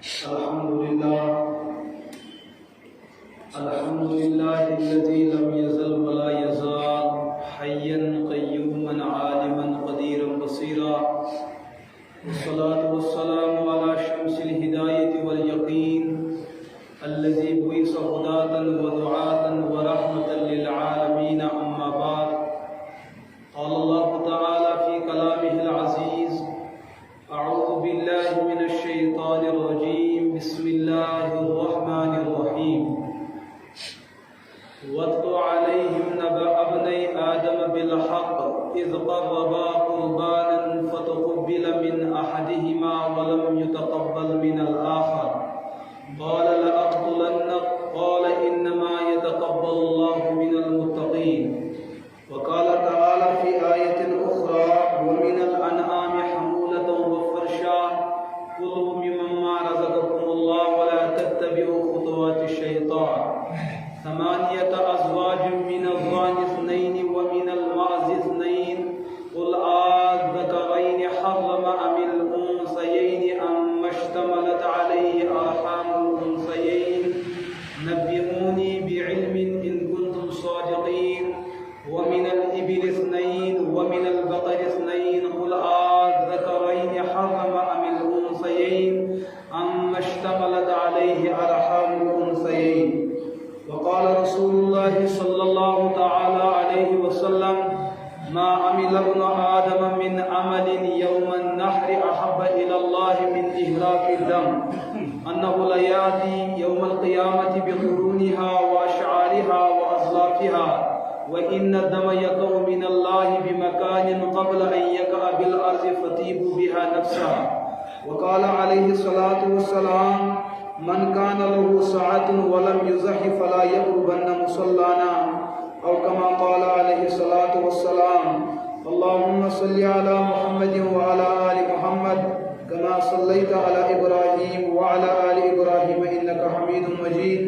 الحمد لله الذي لم يزل ولا يزال حيا قيوما عالما قديرا بصيرا، والصلاة والسلام على شمس الهداية واليقين الذي بعث هداة ودعاة ورحمة للعالمين. أما بعد، قال الله تعالى في كلامه العزيز: أعوذ بالله من الشيطان الرجيم، بسم الله الرحمن الرحيم. واتل عليهم نبأ ابني آدم بالحق إذ قربا قربانا فتقبل من أحدهما ولم يتقبل من الآخر قال لأقتلنك قال إنما يتقبل الله من المتقين. وقال تعالى في آية أخرى: ومن الأنعام حمولة وفرشا كلوا مما رزقكم الله ولا تتبعوا خطوات الشيطان. 8 أزواج من الضأن 2 ومن المعز 2 قل آذكرين حرم أم الأنثيين أما اشتملت عليه أرحام الأنثيين نبئوني بعلم إن كنتم صادقين. ومن الإبل 2 ومن البقر 2 قل آذكرين حرم أم الأنثيين أما اشتملت عليه أرحام الأنثيين. وقال رسول الله صلى الله تعالى عليه وسلم: ما عمل ابن آدم من عمل يوم النحر أحب إلى الله من إهراق الدم أنه ليأتي يوم القيامة بقرونها وأشعارها وأزلافها وإن الدم يقع من الله بمكان قبل أن يقع بالأرض فتيب بها نفسها. وقال عليه الصلاة والسلام: من كان له ساعة ولم يزح فلا يقربن مصلانا، أو كما قال عليه الصلاة والسلام. اللهم صل على محمد وعلى آل محمد كما صليت على إبراهيم وعلى آل إبراهيم إنك حميد مجيد.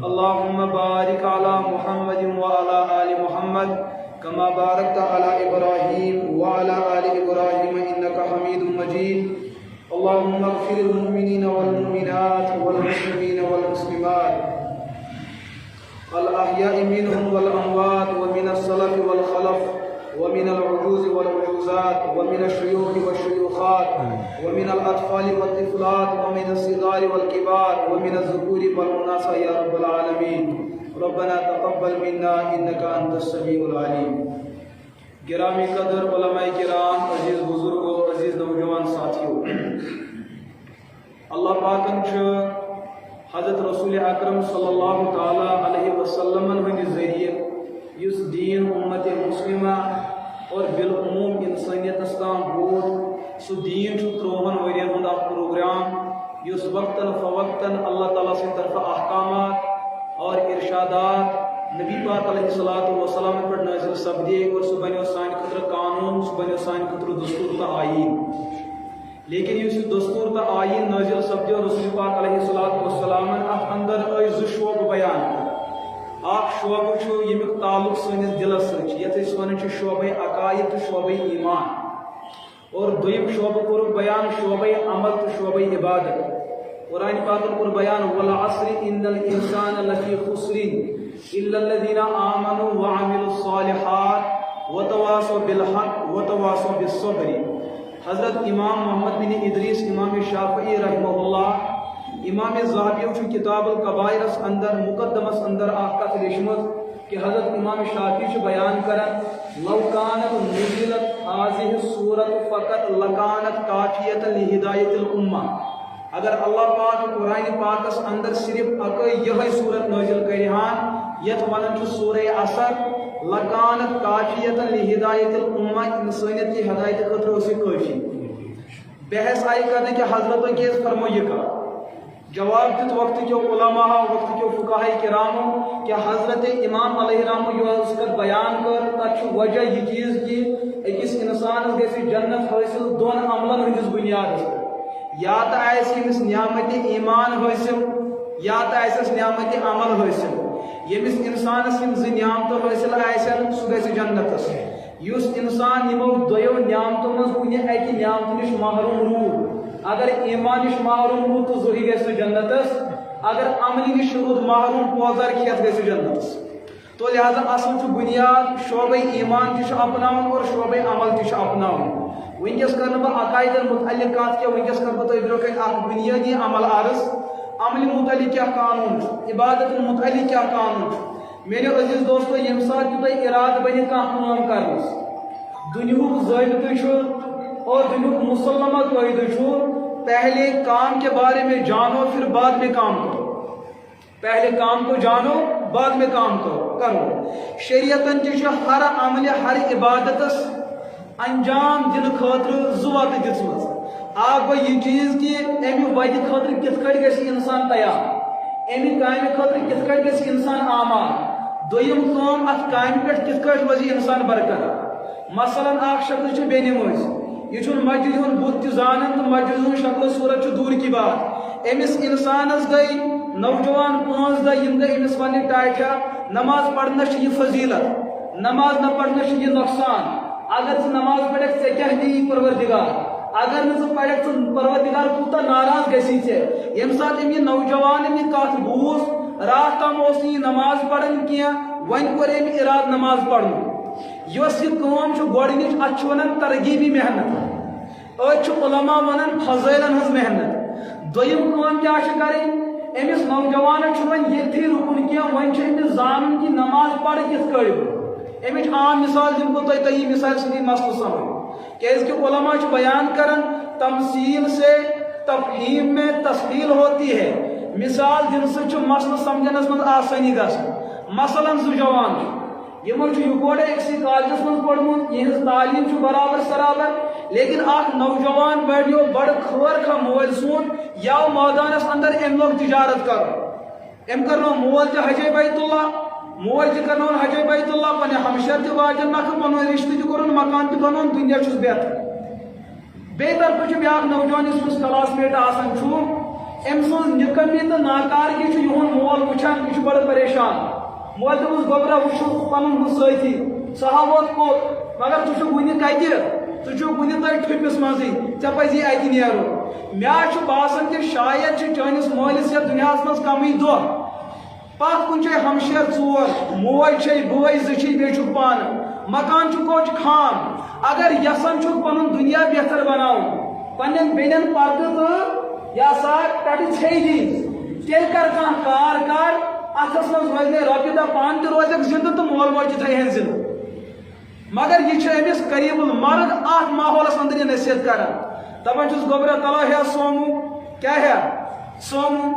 اللهم بارك على محمد وعلى آل محمد كما باركت على إبراهيم وعلى آل إبراهيم إنك حميد مجيد. اللهم اغفر المؤمنين والمؤمنات والمسلمين والمسلمات الأحياء منهم والأموات ومن السلف والخلف ومن العجوز والعجوزات ومن الشيوخ والشيوخات ومن الأطفال والطفلات ومن الصغار والكبار ومن الذكور والأناث يا رب العالمين. ربنا تقبل منا إنك أنت السميع العليم. گرامی قدر علماء کرام، عزیز بزرگوں، عزیز نوجوان ساتھیوں، اللہ پاکن حضرت رسول اکرم صلی اللہ تعالی علیہ وسلم ہند ذریعہ اس دین امت مسلمہ اور بالعموم انسانیت تام ووت سہ دین 30 ورین ہند اخ پروگرام اس وقتاً فوقتاً اللہ تعالیٰ سند طرف احکامات اور ارشادات نبی پاک علیہ الصلوۃ والسلام پر نازل سپدے اور سہ بنو سان خطر قانون، سہ بنو سان خطر دستور تو آئین. لیکن اس دستور تو آئین نازل سپدے رسول پاک علیہ الصلوۃ والسلام اتھ اندر ز شعب بیان اخ شعب یمیک تعلق سنس دلس ست یتھ اس ونان شعبہ عقائد تو شعبہ ایمان، اور دویم شعبہ کور بیان شعبہ عمل تو شعبہ عبادت. قرآن پاک کور بیان: والعصر ان الانسان لفی خسر الا الذين آمنوا وعملوا الصالحات وتواصوا بالحق وتواصوا بالصبر. حضرت امام محمد بن ادریس امام شافعی رحمہ اللہ امام ذہبی کتاب الکبائر اندر مقدمس اندر کت لیچمت کہ حضرت امام شافعی بیان کرن: لو كانت نزلت هذه السورة فقط لكانت کافیۃ لہدایت الامہ. اگر اللہ پاک قرآن پاکس اندر صرف اکے یہ صورت نازل کرہان یت ونان سورہ عصر لکانت کافیۃ لہدایت الامہ، انسانیت کی ہدایت خاطر اس کافی. بحث آئی کرنے کہ حضرتوں کے فرمو یہ کا جواب دیت وقت کے علماء وقت کے فقہاء کراموں کہ حضرت امام علیہ الرحمہ یہ اس کا بیان کر تک وجہ یہ چیز کہ ایکس انسان گژھِ جنت حاصل دون عملن ہندس بنیاد یا تو امس نعمت ایمان حاصل یا تو نعمت عمل حاصل. یمس انسانس یم زٕ نعمتو حاصل آسن سہ گژھِ جنتس. یس انسان یمو دویو نعمتو مز کُنہِ اکہِ نعمتہٕ نش محروم روٗد اگر ایمان نش محروم رود تو ضروری گژھِ نہٕ جنتس اگر عملی نش رود محروم پوزر کھیت گژھِ جنتس تو لہذا اصل چھ بنیاد شعبہ ایمان تہ اپناون اور شعبہ عمل تہ اپناون ونکس کر بہ عقائدن متعلق کت کیا ونکس کر بہ تہ برونٛہہ اخ بنیادی عمل عرض عمل متعلق کیا قانون عبادت متعلق کیا قانون میرے عزیز دوستو یم سات تہ ارادہ بنی کانٛہہ کٲم کرنس دنیاک ضابطہ چھ اور دنیاک مسلمہ قاعدہ چھ پہلے کام کے بارے میں جانو پھر بعد میں کام کرو پہلے کام کو جانو بعد میں کام کرو شریعتن تہ ہر عمل ہر عبادتس انجام دن خاطر زوات دژمژ اکھ گوٚو یہ چیز کہ امہ وتہ خاطر کت کٹ گژھِ انسان تیار امہ کامہ خاطر کت کٹ گژھِ انسان آماد دویم کٲم اتھ کامہ پٮ۪ٹھ کت کٹ روزِ انسان برقرار مثلا اکھ شخص چھ بے نماز یہ چھ مسجد ہند بت تہ زانان تو مسجد ہند شکل صورت چھ دور کی بات امس انسانس گئی نوجوان 5 دہ یم گئی امس ون ٹاٹھا نماز پڑھنا یہ فضیلت نماز نہ پڑھنا یہ نقصان اگر ژٕ نماز پڑھکھ ژے کیا دی پروردگار اگر نہ ژٕ پڑھکھ ژٕ پروردگار کوتاہ ناراض گژھی ژےٚ یم سات یہ نوجوان یہ کت بوز رات تام اوس یہ نماز پڑھن کی ون کور ام اراد نماز پڑھن یس یہ کٲم چھ گۄڈنِچ اتھ چھ ونان ترغیبی محنت أڑۍ علماء ونان فضائلن ہنز محنت دویم کٲم کیا چھ کرٕنۍ امس نوجوانس ون یہ رکن کی ون امس زان کہ نماز پڑھ کت کٹ امچ عام مثال دمو تھی مثال سی مسل سمجھ کہ علماء بیان کرن تمثیل سے تفہیم میں تسہیل ہوتی ہے مثال دن سے مسل سمجھنس من آسانی گھن مثلا زوان یمو یکوٹے اکسی کالجس من پڑھمت یہ تعلیم برابر سرابر لیکن اخ نوجوان بڑھو بڑ خور کھا مول سون یا میدانس اندر ام لوگ تجارت کرو ام کرنو مول تہ حج بیت اللہ مول تہ کرنو حج بیت اللہ پنہ ہمشر تہ واجن نکھ پنو رشتہ تہ کرن مکان تہ بنون دنیا چھس بہتر بیٚیہِ طرفہٕ چھُ بیٛاکھ نوجوان یُس أمِس کلاس میٹ آسان چھُ أمۍ سٕنٛز نِکمی تہٕ ناکارگی چھُ یِہُنٛد مول وٕچھان یہِ چھُ بڑٕ پریشان مول دوٚپُس گۄبرا وٕچھو پنُن ہُہ سٲتھی سُہ ہاووتھ کوٚت مگر ژٕ چھُکھ وُنہِ کتہِ ژٕ چھُکھ وُنہِ تتہِ ٹھُپِس منٛزٕے ژےٚ پزی اتہِ نیرُن مےٚ چھُ باسان کہِ شاید چھِ چٲنِس مٲلِس یتھ دُنیاہس منٛز کمٕے دۄہ پتھ کُن چھے ہمشیر 4 موج چھے بٲے 2 چھِ بیٚیہِ چھُکھ پانہٕ مکان چھُ کوچ خام اگر یژھان چھُکھ پنُن دنیا بہتر بناوُن پننٮ۪ن بیٚنٮ۪ن پردٕ تہٕ یا سا پٮ۪ٹھٕ ژھیٚے دِنۍ تیٚلہِ کر کانٛہہ کار اتھس منٛز روزِ نے رۄپیہِ دہ پانہٕ تہِ روزکھ زندٕ تہٕ مول موج تہِ تھایہن زندٕ مگر یہ چھُ أمِس قریٖب المرد اتھ ماحولس اندر یہ نصیحت کران دپان چھُس گۄبرا تلا ہے سومو کیٛاہ ہے سومو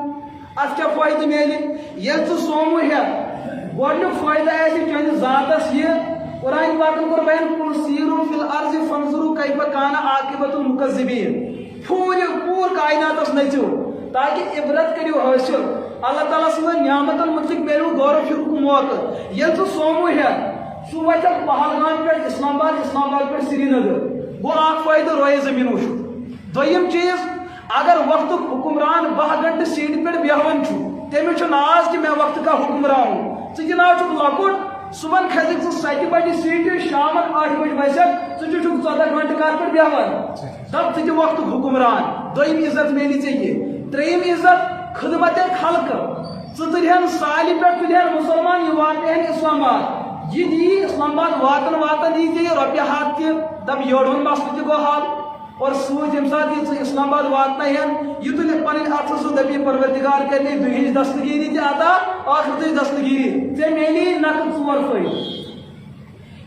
اتھ کیٛاہ فٲیدٕ میلہِ ییٚلہِ ژٕ سومو ہے گۄڈنیُک فٲیدٕ آسہِ چٲنِس ذاتس یہِ قرآن پاکن کوٚر بیان قل سیٖرو فی الارض فانظروا کیف کان عاقبۃ المکذبین پوٗرٕ کائناتس نٔژِو تاکہ عبرت کٔرِو حٲصِل اللہ تعالیٰ سٕنٛزن نعمتن متعلق میلو غور و فکرُک موقعہٕ ییٚلہِ ژٕ سومو ہٮ۪کھ سُہ وتھکھ پہلگام پٮ۪ٹھ اسلام آباد پٮ۪ٹھ سری نگر گوٚو اکھ فٲیدٕ رویہِ زٔمیٖن وٕچھُن دوٚیِم چیٖز اگر وقتُک حُکمران 12 گھنٹہٕ سیٖٹہِ پٮ۪ٹھ بیہوان چھُ تٔمِس چھُ ناز کہِ مےٚ وقتہٕ کا حُکمران ژٕ گِنٛدان چھُکھ لۄکُٹ صبحن کھسکھ ژٕ 7 بجہِ سیٖٹہِ شامن 8 بجہِ وسکھ ژٕ چھُکھ 14 گھنٹہٕ کر پٮ۪ٹھ بیہوان دپ ژٕ تہِ وقتُک حُکمران دوٚیِم عزت میلہِ ژےٚ یہِ ترٛیٚیِم عزت خدمت خلق ژٕ تُلہن سالہِ پٮ۪ٹھ تُلہن مُسلمان یہِ واتناوہن اسلام آباد یہ دی اسلام آباد واتن دی رۄپیہِ ہتھ تہِ دپ یورٕ ہُنٛد مسلہٕ تہِ گوٚو حل اور سوچ ییٚمہِ ساتہٕ یہِ ژٕ اسلام آباد واتناوہن یہِ تُلہِ پنٕنۍ اَتھٕ سُہ دپہِ پروردگار کرِ دُنہِچ دستگیری تہِ عطا ٲخرتٕچ دستگیری ژےٚ میلی نقد 4 فٲیدٕ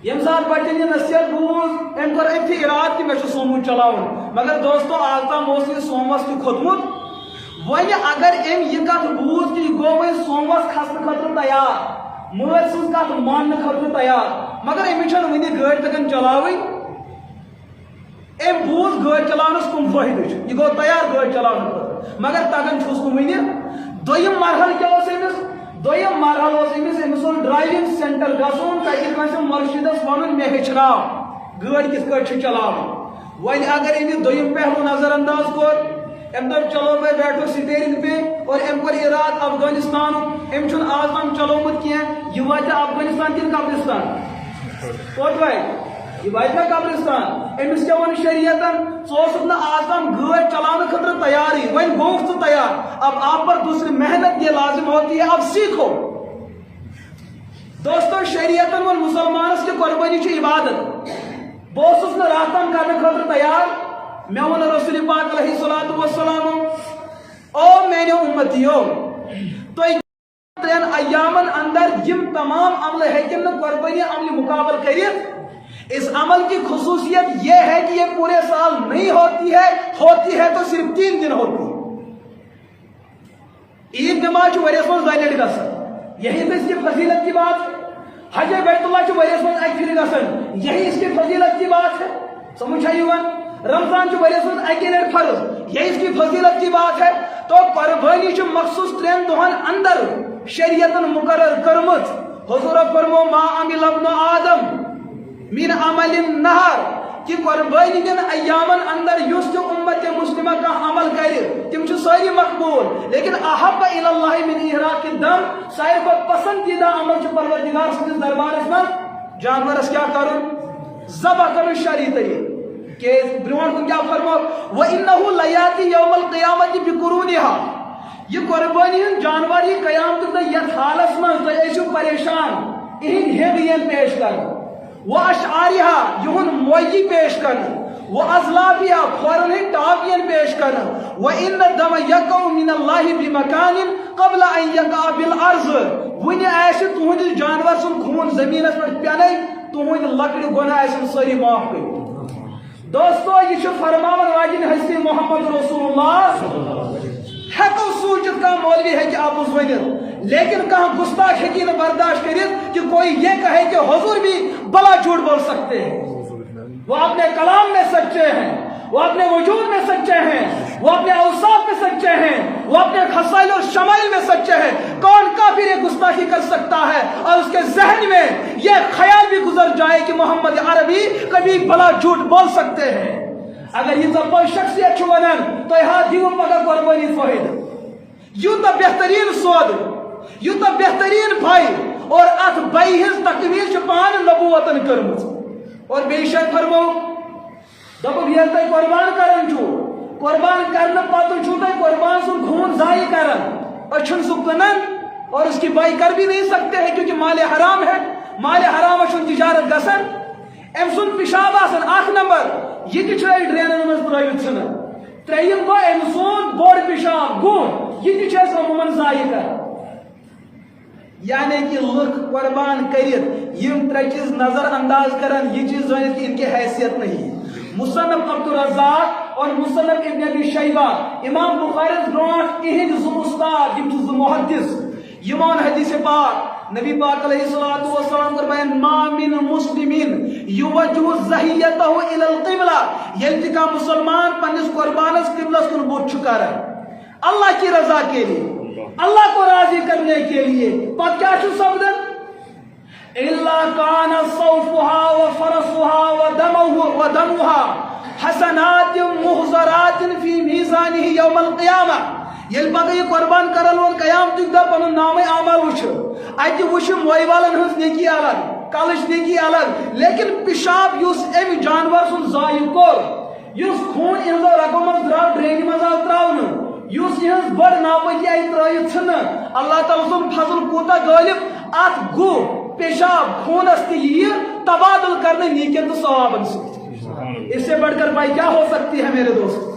ییٚمہِ ساتہٕ بچن یہِ نصیحت بوٗز أمۍ کوٚر أتھی ارادٕ کہِ مےٚ چھُ سوموٗ چلاوُن مگر دوستو آز تام اوس یہِ سوموس تہِ کھوٚتمُت وۄنۍ اگر أمۍ یہِ کتھ بوٗز کہِ یہِ گوٚو وۄنۍ سوموس کھسنہٕ خٲطرٕ تیار مٲلۍ سٕنٛز کتھ ماننہٕ خٲطرٕ تیار مگر أمِس چھنہٕ وُنہِ گٲڑۍ تگان چلاوٕنۍ أمۍ بوٗز گٲڑۍ چلاونس کم فٲیدٕ چھُ یہِ گوٚو تیار گٲڑۍ چلاونہٕ خٲطرٕ مگر تگان چھُس نہٕ وُنہِ دوٚیِم مرحلہٕ کیٛاہ اوس أمِس دوٚیِم مرحلہٕ اوس أمِس اوس ڈرایوِنٛگ سینٹر گژھُن تتہِ کٲنٛسہِ مُرشِدس وَنُن مےٚ ہیٚچھناو گٲڑۍ کِتھ کٲٹھۍ چھِ چلاوٕنۍ وۄنۍ اگر أمۍ دوٚیِم پہلوٗ نظر انداز کوٚر أمۍ دوٚپ چلو بھائی بیٹھو سٹیرنگ پہ اور أمۍ کوٚر ارادٕ افغانستانُک أمۍ چھُنہٕ آز تام چلومُت کینٛہہ یہِ واتہِ افغانستان کِنہٕ قبرستان کوٚت واتہِ یہ وات نا قبرستان امس کیا ون شریعتن نا آج تام گاڑی چلانے خاطر تیار ہی ون گوک تو تیار اب آپ پر دوسری محنت یہ لازم ہوتی ہے اب سیکھو دوستو شریعتن ون مسلمانس کی قربانی چھ عبادت بہت نا راتم کرنے خاطر تیار میں ون رسول پاک علیہ الصلوۃ والسلام او میں نے امتیو تو ترین ایامن اندر یم تمام عمل ہیکن قربانی عمل مقابل کرت اس عمل کی خصوصیت یہ ہے کہ یہ پورے سال نہیں ہوتی ہے تو صرف 3 دن ہوتی ہے عید نماز ورس من دلٹ گسن یہی تو اس کی فضیلت کی بات ہے حج بیت اللہ ورس من اکہ پھر گسن یہی اس کی فضیلت کی بات ہے سمجھ آئی رمضان ورس من اکہ لٹہ فرض یہی اس کی فضیلت کی بات ہے تو قربانی مخصوص 3 دہن اندر شریعتن مقرر کرمت حضور فرمو ما عمل ابن آدم من عمل النہر کہ قربانی کن ایامن اندر یس تو امت مسلمہ کا عمل کرے تم چھ ساری مقبول لیکن احب الی اللہ من احراق الدم ساری کو پسندیدہ عمل چھ پروردگار سندس دربارس من جانورس کیا کرن ذبح کرن شرعی طریق کہ برون کن کیا فرمو وَإِنَّهُ لَيَاتِي يَوْمَ الْقِيَامَةِ بِقُرُونِهَا یہ قربانی جانور یہ قیامت تک یہ حالت من تو ایسو پریشان ان ہیڈین پیش کر وہ اشعارها یہن موئی پیش کر وہ ازلافیہ فورن ٹاپین پیش کر وَإِنَّ الدَّمَ يَقَعُ مِنَ اللَّهِ بِمَكَانٍ قَبْلَ أَن يَقَعَ بِالْأَرْضِ ونی ایسے تہند جانور سن خون زمینس پر پیانے تہند لکڑ گناہ سن ساری معاف کر دوستو یہ فرماون واجن ہستی محمد رسول اللہ ہیکو سوچت کا مولوی ہے کہ آپ اس ونت لیکن کہاں گستاخ ہے برداشت کرت کہ کوئی یہ کہے کہ حضور بھی بلا جھوٹ بول سکتے ہیں وہ اپنے کلام میں سچے ہیں وہ اپنے وجود میں سچے ہیں وہ اپنے اوصاف میں سچے ہیں وہ اپنے خصائل اور شمائل میں سچے ہیں کون کافر یہ گستاخی کر سکتا ہے اور اس کے ذہن میں یہ خیال بھی گزر جائے کہ محمد عربی کبھی بلا جھوٹ بول سکتے ہیں اگر یہ زبان شخصیت چھوانن تو یہاں دیو پگا قربانی فوہد یوں تا بہترین سود یوں تا بہترین بھائی اور ات بھائی ہز تکمیل چھپان نبوتن کرمت اور بے شک فرمو دبو یہ تے قربان کرن چھو قربان کرنا پاتو چھو تے قربان سن خون ضائع کرن اور چھن سکنن اور اس کی بائی کر بھی نہیں سکتے ہیں کیونکہ مال حرام ہے مال حرام چھن تجارت گسن ام سن پیشاب آسن 8 نمبر یہ تہ چھ ڈرینن مز ترٲوِتھ ژھٕنان ترٛیٚیِم گوٚو أمۍ سُنٛد بوٚڑ پِشاب گوٚو یہ تہ چھِ أسۍ عموٗمن ضایع کران یعنی کہ لُکھ قربان کٔرِتھ یِم 3 چیٖز نظر انداز کران یہ چیز زٲنِتھ کہ ان کی حیثیت نہیں مصنف عبدالرزاق اور مصنف ابن ابی شیبہ امام بخاری برونٹھ اہند زٕ استاد یم زٕ محدث یمان حدیث پاک نبی پاک علیہ الصلوۃ والسلام فرمائے ما من مسلم یوجہ ذہیتہ الی القبلہ یل کا مسلمان پنس قربانس قبلہ کن بت چھ کران اللہ کی رضا کے لیے اللہ کو راضی کرنے کے لیے پتہ کیا چھ سبدن الا کان صوفها وفرسها ودمها حسنات محضرات فی میزانہ یوم القیامہ یل پتہ یہ قربان کرن وول قیامت دہ پن نام اعمال وچھ اتہ وچھ موئی والن ہز نیکی الگ کالش نیکی الگ لیکن پیشاب یس ام جانور سن ضائع کور یس خون ان رگو من درا ڈرین من آو تراؤن یس یہ بڑ ناپتی آئی ترائیت ژھن اللہ تعالی سن فضل کوتا غالب ات گو پیشاب خونس تہ تبادل کرنے نیکن تو ثوابن سے اس سے بڑھ کر بھائی کیا ہو سکتی ہے میرے دوست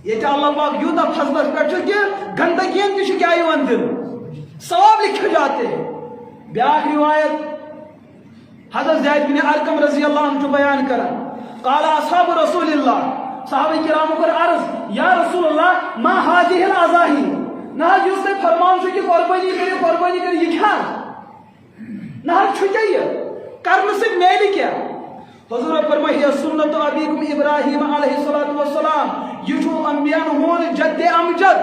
یہ کہ اللہ پاک یوتا فضل کر کہ گندگین کی کیا یوان دن ثواب لکھے جاتے ہیں بیاک روایت حضرت زید بن ارقم رضی اللہ عنہ بیان کرا قال اصحاب رسول اللہ صحابہ کرام کو عرض یا رسول اللہ ما هذه الاضاحی نہ یوس نے فرمان سے کہ قربانی کرے یہ کیا نہ چھٹے کرنے سے میل کیا حضور فرمائے سنت ابیکم ابراہیم علیہ الصلوۃ والسلام یجو انبیاء ہون جد امجد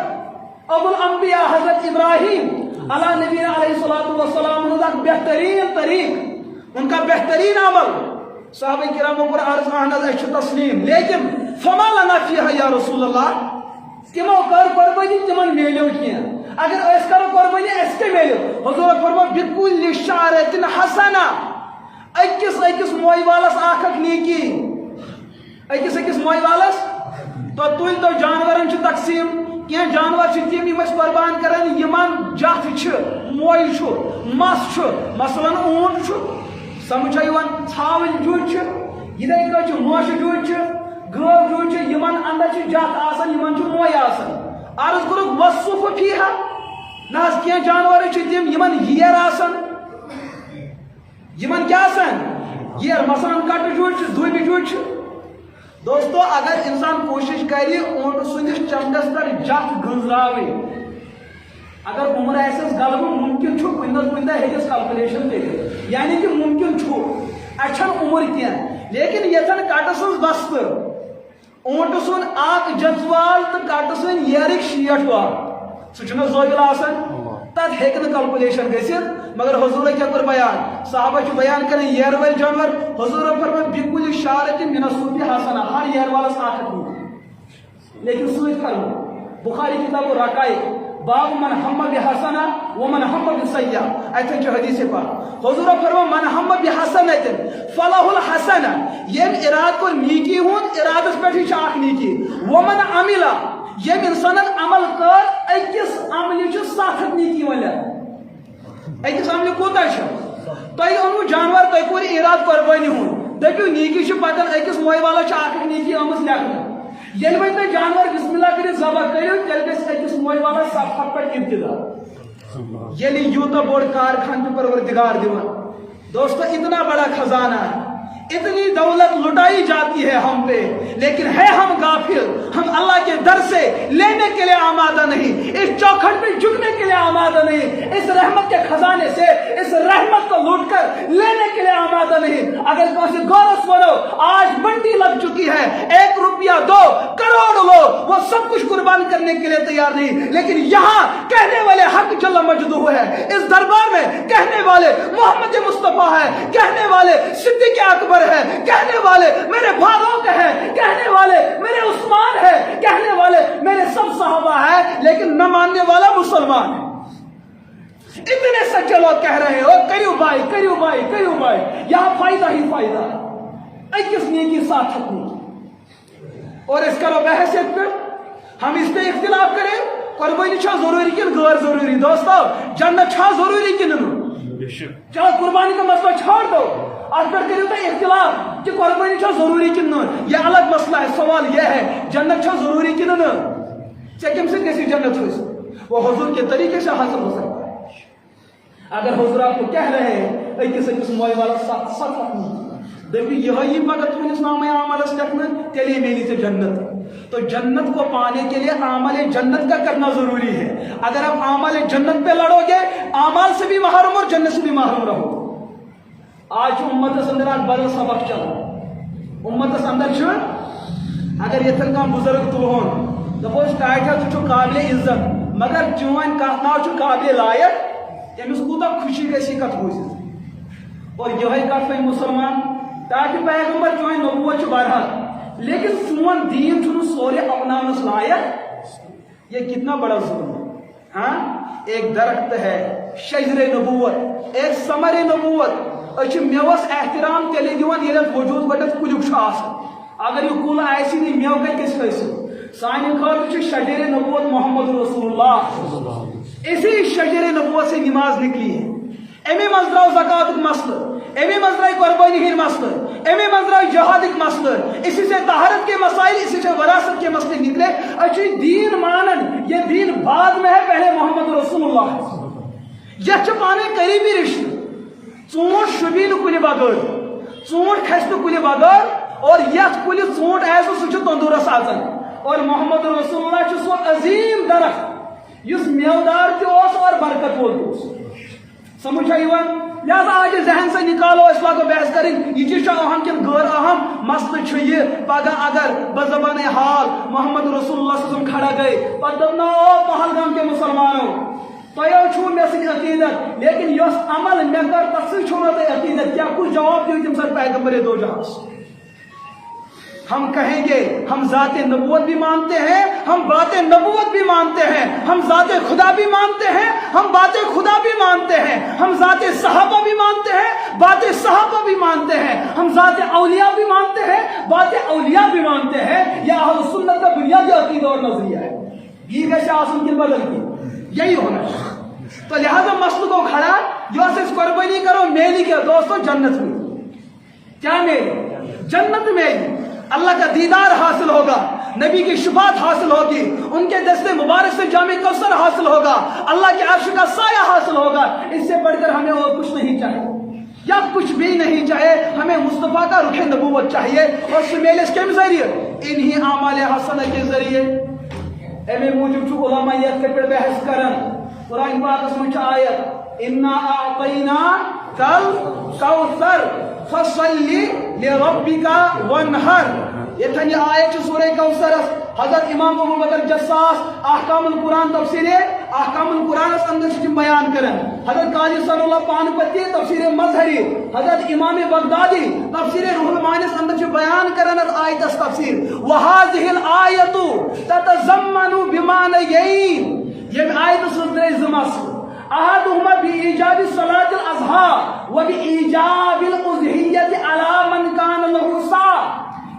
ابو الانبیاء حضرت ابراہیم علی نبی علیہ الصلوۃ والسلام کا بہترین طریق ان کا بہترین عمل صحابہ کرام پر عرض احناز اچھ تسلیم لیکن فما لنا فیہا یا رسول اللہ تمو کر قربانی تمن میلیو کیا اگر اس کرو قربانی اس کے میلیو حضور فرمائے بکل شعرۃ حسنہ أكس موي والس آخر نیکی أكس موي والس تو تُل تو جانورن چھ تقسیم کیا جانور چھ تم یم قربان کران یمن جتھ چھ موئی چھ مس چھ مثلا اونٹ چھ سمجھا یوان ژھاوٕلۍ جُج چھ یِتھے کٔنۍ چھ موشہٕ جُج چھ گٲو جُج چھ یمن اندر چھ جتھ آسان یمن چھ موئی آسان عرض کوٚرُکھ وصف فیہا نہ کیا جانور چھ تم یمن ییر آسان یمن کیا آسان ییر مثلا کٹہٕ جُج چھ دُبہِ جُج چھ دوستو اگر انسان کوشش کرے اونٹ سندس چمڈس پہ جت گنزراوی اگر عمر آسس غلب ممکن چھ کن کن دہ ہیکس کلکولیشن کر یعنی کہ ممکن چھ اچھن عمر کی لیکن یتن کٹ سن بست اونٹ سن اک جزوال تو کٹ سن یرک 60 وار سہ زویل آسان تب ہیک کلکولیشن گھت مگر حضور کیا کر بیان صحابہ چھ بیان کریں یہ ول جانور حضور فرمائے بکل شارت من الصوف حسنہ ہر یہ والا ساتھ لیکن سوچ کرو بخاری کتاب رقائق باب من ہم بحسنہ ومن ہم بسیئہ ایتھے چھ حدیث پاک حضور فرمائے من ہم بحسنۃ فلہ الحسنہ یم اراد کو نیکی ہون ارادس پہ چھ اخ نیکی ومن عمل یم انسان عمل کر اکس عمل چھ 7 نیکی ولا اکس عمل کوتا تھی اونو جانور تھی کور اراد قربانی ہون دپو نیکی پتن اکس موئی والا اخ نیکی آمت لکھنا یل وی تھی جانور بسم اللہ کر ذبح کرو تیل گھس اکس موئی والا صفحت پہ ابتدا یل یوتا بوڑ کارخان پہ پروردگار دیوان دوستو اتنا بڑا خزانہ ہے اتنی دولت لٹائی جاتی ہے ہم پہ لیکن ہے ہم غافل ہم اللہ کے در سے لینے کے لیے آمادہ نہیں اس چوکھٹ پہ جھکنے کے لیے آمادہ نہیں اس رحمت کے خزانے سے اس رحمت کو لوٹ کر لینے کے لیے آمادہ نہیں اگر کون سے گورس بولو آج منڈی لگ چکی ہے 1 روپیہ 2 کروڑ لو وہ سب کچھ قربان کرنے کے لیے تیار نہیں لیکن یہاں کہنے والے حق جل مجدہ ہے اس دربار میں کہنے والے محمد مصطفیٰ ہے کہنے والے صدیق اکبر ہے کہنے والے میرے فاروق ہے کہنے والے میرے عثمان ہے کہنے والے میرے سب صحابہ ہے لیکن نہ ماننے والا مسلمان ہے اتنے سچے لوگ کہہ رہے ہو کریو بھائی کریو بھائی کریو بھائی یہاں فائدہ ہی فائدہ اکس نیکی 7 نیکی اور اس کرو بحثیت پہ ہم اس پہ اختلاف کریں قربانی چھا ضروری کن غیر ضروری دوستو جنت چھا ضروری کن چلو قربانی کا مسئلہ چھوڑ دو آج پر کریں تو اختلاف کہ قربانی چھا ضروری کن یہ الگ مسئلہ ہے سوال یہ ہے جنت چھا ضروری کن کم سے کیسی جنت ہو وہ حضور کے طریقے سے حاصل ہو سکتا ہے اگر حضور آپ کو کہہ رہے ہیں اکس موئی والا 7 دبی یہ پگہ تمس نام عملس لکھنا تیلے میلی سے جنت تو جنت کو پانے کے لیے عمل جنت کا کرنا ضروری ہے اگر آپ عمل جنت پہ لڑو گے اعمال سے بھی محروم اور جنت سے بھی محروم رہو آج امت اندر آج بدل سبق چلا امت اندر اگر یتن کا بزرگ تلون دپوس ٹائٹل تو قابل عزت مگر چون کت نا قابل لائق تمس کوتا خوشی گسی کت بوزت اور یہ کت پہ مسلمان تاکہ پیغمبر چون نبوت بہرحال لیکن سون دین چھن سورے اپنانس لائق یہ کتنا بڑا ظلم ہے ہاں ایک درخت ہے شجر نبوت ایک ثمر نبوت اچھ میوس احترام تیلے دیوان یہ وجود گڈت کلیک اگر یہ کل آسی نہیں میو کس حاصل سانہ خاطر شجر نبوت محمد رسول اللہ اسی شجر نبوت سے نماز نکلی ہے امی مزراو زکات مسئلہ امی مزرائی قربانی ہند مسئلہ امی مزرائی جہاد مسئلہ اسی سے طہارت کے مسائل اسی سے وراثت کے مسئلے نکلے اچھی دین مانن یہ دین بعد میں ہے پہلے محمد رسول اللہ یہ پانے قریبی رشتہ ژونٹ شبی کل بغیر ژونٹ کھس کل بغیر اور یت کل ژونٹ ایسو سہ تندورس آزن اور محمد رسول اللہ سو عظیم درخت اس میودار تس اور برکت وول سمجھا لہذا آج ذہن سے نکالو اس لاگو بحث کریں یہ چیز اہم کن غیر اہم مسئلہ یہ پگہ اگر بزبان حال محمد رسول اللہ صلی اللہ علیہ وسلم کھڑا گئے پتہ دپنا او پہلگام کے مسلمانوں تیو مے سی عقیدت لیکن یس عمل مے کر تک سی چھو مے عقیدت کیا کچھ جواب دیو تم سر پیغمبر دو جہاز ہم کہیں گے ہم ذات نبوت بھی مانتے ہیں، ہم بات نبوت بھی مانتے ہیں، ہم ذات خدا بھی مانتے ہیں، ہم بات خدا بھی مانتے ہیں، ہم ذات صحابہ بھی مانتے ہیں، بات صحابہ بھی مانتے ہیں، ہم ذات اولیاء بھی مانتے ہیں، بات اولیاء بھی مانتے ہیں۔ یہ اہل سنت کا بنیادی عقیدہ اور نظریہ ہے۔ یہ گژھِ آسن کن بدل کی یہی ہونا ہے۔ تو لہذا مسئلہ کو کھڑا جو اس قربانی کرو میلی کیا دوستوں، جنت میں کیا میلی؟ جنت میلی، اللہ کا دیدار حاصل ہوگا، نبی کی شفاعت حاصل ہوگی، ان کے دستے مبارک سے جامع کوثر حاصل ہوگا، اللہ کے عرش کا سایہ حاصل ہوگا۔ اس سے بڑھ کر ہمیں اور کچھ نہیں چاہیے، یا کچھ بھی نہیں چاہیے، ہمیں مصطفیٰ کا رخ نبوت چاہیے، اور سمیل اس کے ذریعے انہی اعمال حسنہ کے ذریعے امی موجب چھو علماء یہ پر بحث کرن۔ قرآن پاک میں آیت انا اعطینا کل کوثر فصلی لربک وانحر، یہ تھنی آیت سورہ کوثر۔ حضرت امام ابو بکر جساس احکام القرآن تفسیر احکام القرآن اندر سے بیان کرن، حضرت قاضی صلی اللہ پانپتی تفسیر مظہری، حضرت امام بغدادی تفسیر روح المعانی اندر سے بیان کرن آیت تفسیر۔ وہذہ الآیت تتضمن بمعنیین، یہ آیت سلطے زمس احدهما بإيجاب صلاة الأضحى وبإيجاب الأضحية على من كان له ساعة۔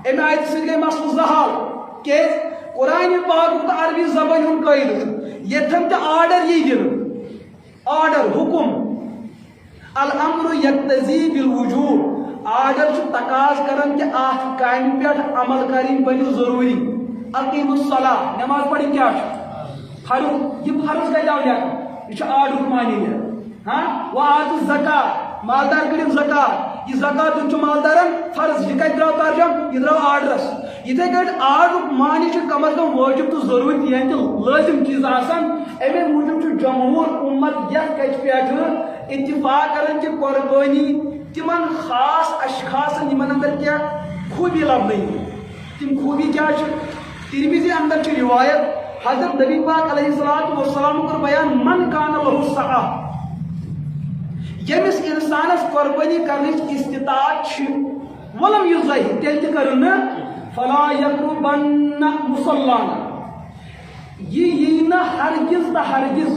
امی آیت سے گئے مسئلہ زہال کہ قرآن پاک کا عربی زبان ہم قائد یہ تھم تے آرڈر یہ دن، آرڈر حکم، الامر یقتضی بالوجوب، آرڈر چھو تقاض کرن کہ آہ کائم پیٹ عمل کریں بنی ضروری۔ اقیم الصلاة، نماز پڑھی کیا چھو فرض، یہ فرض کا جاؤ لیا یہ آرڈر مانی لیا۔ ہاں وآت الزکاة، مالدار کریم زکاة، یہ زکاة چھو مالدارن فرض، یہ کہت دراؤ ترجم، یہ دراؤ آرڈرس۔ یہ کہت آرڈر مانی چھو کم از کم واجب تو ضرورت یہ کہ لازم چیز آسان۔ امی موجب چھو جمہور امت یہ کہت پیٹ اتفاق کرن کہ قربانی تمن خاص اشخاص نمن اندر کیا خوبی لب نہیں، تم خوبی کیا چھو؟ ترمذی اندر چھو روایت حضرت نبی پاک علیہ السلام کر بیان من کان لہ سعہ، یمس انسانس قربانی کرنچ استطاعت چھ ولم یضحی تیل تہ کرن فلا یقربن مصلانا، یہ نہ ہرگز تہ ہرگز،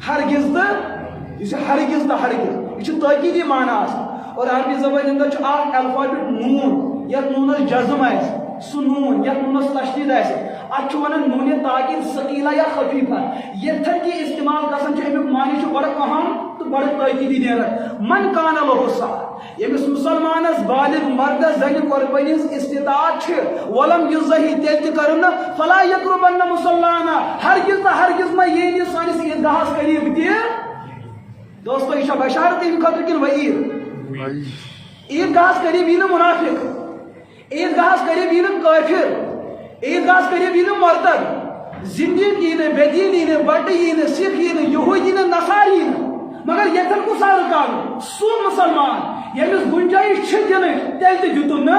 ہرگز تہ ہرگز تہ ہرگز، یہ تاکیدی معنی آسان۔ اور عربی زبان اندر چھ اکھ الفابet نون، یت نونس جزم آسہ، سہ نون یت نونس تشدید آسہ، اتھ ونان نون تاکید ثقیلہ یا خفیفہ، یہ تھن کی استعمال گژھان چھ امیک معنی چھ بڑا اہم تو بڑا تاکیدی نیران۔ من کان لہ سعہ، یمس مسلمانس بالغ مرد زن قربانی استطاعت چھ ولم یضحی تیل تہ کرن فلا یقربن مصلانا، ہرگز تہ ہرگز ما یہ سانس عیدگاہس قریب تہ۔ دوستو یہ بشارت ان خاطر کن وعید؟ عیدگاہس قریب یہ منافق، عیدگاہس قریب یہ کافر، عیدگاہس قریب یہ مرتد، زندگی یہ بے دین یہ بٹ یہ سکھ یہ یہود یہ نصاری یہ، مگر یتن کو سار کار سو مسلمان یمس گنجائش دن تیل تہ دتن نا،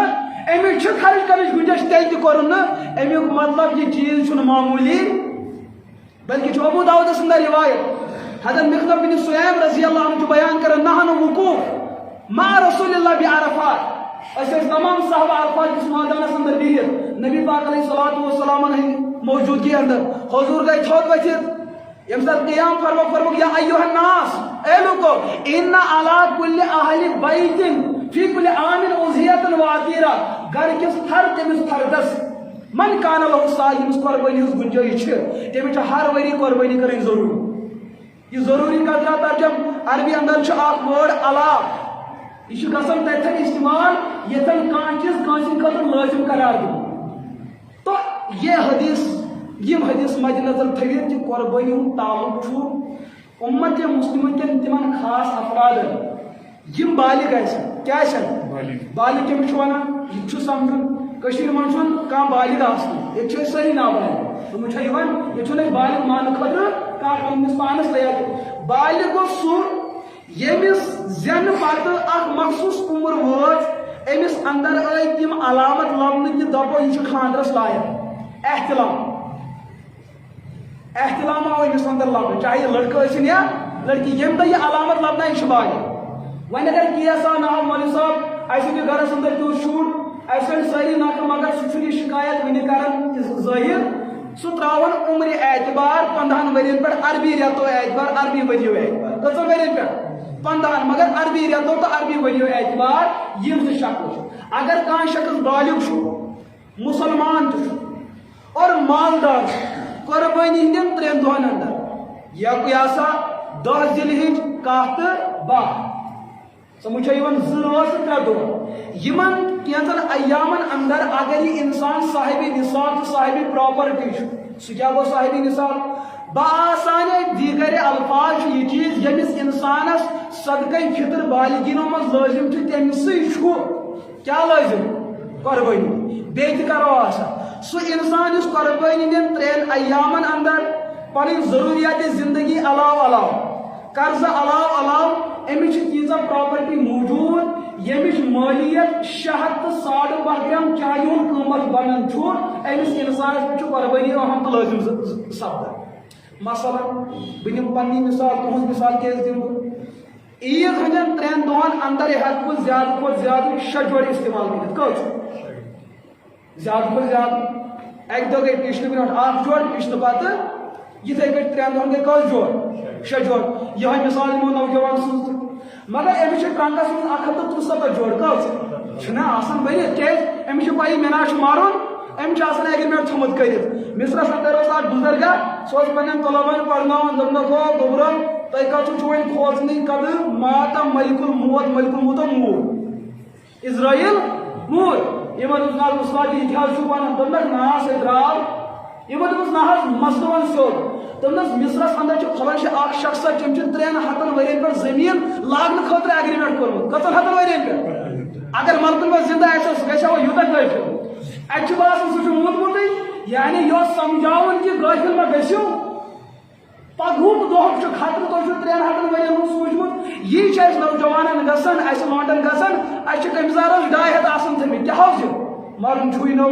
امیک خرچ کرنے گنجائش تیل تہ کورن نا، امیک مطلب یہ چیز چھن معمولی بلکہ ابو داؤد سند روایت حضرت مخلف بن سلیم رضی اللہ عنہ بیان کرن نحن وقوف مع رسول اللہ بعرفات، اس تمام صحابہ عرفات کس میدان اندر بہت نبی پاک علیہ السلام موجودگی اندر حضور گئے تھوت وچھت یم ساتھ قیام فرمو یا ایوہ الناس، اے لوگو ان علی کل اہل بیت فی کل عام اضحیۃ وعطیرہ، گھر کس ہر تمس فردس من کان لہ سعہ یمس قربانی ہز گنجائش چھ تمس ہر وری قربانی کریں ضروری۔ یہ ضروری کا کیا ترجم عربی اندر چھ اکھ ورڈ علا، یہ گژھان تتھن استعمال یتن کانٛہہ چیز کٲنٛسہِ خٲطرٕ لازم قرار دِیُن۔ تو یہ حدیث یم حدیث مد نظر تھوِتھ کہ قربانی ہُنٛد تعلق چھُ امت مسلمن کٮ۪ن تمن خاص افرادن یم بالغ آسن، کیا آسن بالغ کٔمِس چھُ ونان، یہ چھُ سمجھُن کٔشیٖرِ منٛز چھُنہٕ کانٛہہ بالغ آسان، ییٚتہِ چھِ أسۍ سٲری نابالغ، تِمن چھا یِوان ییٚتہِ چھُنہٕ أسۍ بالغ ماننہٕ خٲطرٕ کانٛہہ پننس پانس تیار۔ بالغ گوٚو سُہ ییٚمِس زینہٕ پتہٕ اکھ مخصوص عمر وٲژ، أمِس اندر آیہِ تِم علامت لبنہٕ کہِ دپو یہِ چھُ خانٛدرس لایق، احتلام احتلام آو أمِس اندر لبنہٕ، چاہے لڑکہٕ ٲسِن یا لڑکی، ییٚمہِ دۄہ یہِ علامت لبنہٕ یہِ چھُ بالغ۔ وۄنۍ اگر کیس آو نہ آو مولوی صٲب اسہِ دِ گرس اندر تیُتھ شُر، ایسے ساری نقل مگر سہ شکایت ون کر ظاہر سہ تراون عمر اعتبار 15 ورین پہ عربی ریتو اعتبار عربی وریو اعتبار کتن ورین پہ 15 مگر عربی ریتو تو عربی وریو اعتبار یم سے شکل اگر کان شخص بالغ مسلمان اور مالدار قربانی ہندین 3 دہن اندر یا سا 10 ذی الحجہ 10 تو 12 سمجھا یمن 2 سے 3 دہ یمن کینچن ایامن اندر اگر یہ انسان صاحب نصاب تو صاحب پراپرٹی سہ کیا گو صاحب نصاب بآسان دیگر الفاظ یہ چیز یمس انسانس صدقہ فطر بالغینوں مز لازم تمسی کیا لازم قربانی بیت کرو آسا سو انسان اس قربانی دن 3 ایامن اندر پن ضروریات زندگی علاوہ قرض علاوہ امچ تیزہ پراپرٹی موجود یمچ مالیت 600 تو 12.5 گرام چائے ہند قیمت بنان امس انسانس قربانی اہم تو لازم سپدان مثلا بہ دم پنی مثال تہذ مثال کیس دم عید ہندین 3 دہن اندر ہیکو زیادہ کھت زیادہ 6 جوڑ استعمال کر زیادہ کھت زیادہ ایک دہ گئی پچھلے برو 8 جوڑ پچھلے پتہ یتھے پہ 3 دہن گئی کس جوڑ 6 جوڑ یہ مثال دمو نوجوان سن مگر امس ٹرنکس من 173 جوڑ کس آسان بنت کیاز امس پی منا مارن امس ایگریمنٹ تھومت کرت مصرس اندر اک بزرگا سہ پنن طلبن پرناوان دپنکھ گوبرم تہ کتھ وۄنۍ کھوژنٕے قدر ماتا ملک الموت موٗد اسرائیل موٗد یمن نال مصلاحی اتحاد چھُ ونان دپنکھ نا سہ درٛاو یمن دوٚپُس نہ حظ مسلہٕ ون سیوٚد دپنس مصرس اندر چھُ خبر چھِ اکھ شخص تٔمۍ چھُ 300 ؤرین پٮ۪ٹھ زٔمیٖن لاگنہٕ خٲطرٕ ایگریمنٹ کوٚرمُت کٔژن 100 ؤرین پٮ۪ٹھ اگر ملکن منٛز زندہ آسہِ سُہ گژھِ ہا یوٗتاہ غٲفِل اتہِ چھُ باسان سُہ چھُ موٗدمُتٕے یعنی یۄس سمجھاوُن کہِ غٲفِل ما گٔژھِو پگہُک دۄہُک چھُ خطرٕ تۄہہِ چھُو 300 ؤرین ہُنٛد سوٗنٛچمُت یی چھُ اَسہِ نوجوانن گژھان اَسہِ لونڈن گژھان اَسہِ چھِ کٔمِزارس 200 آسان تھٲمٕتۍ کیٛاہ حظ چھُ مرُن چھُے نو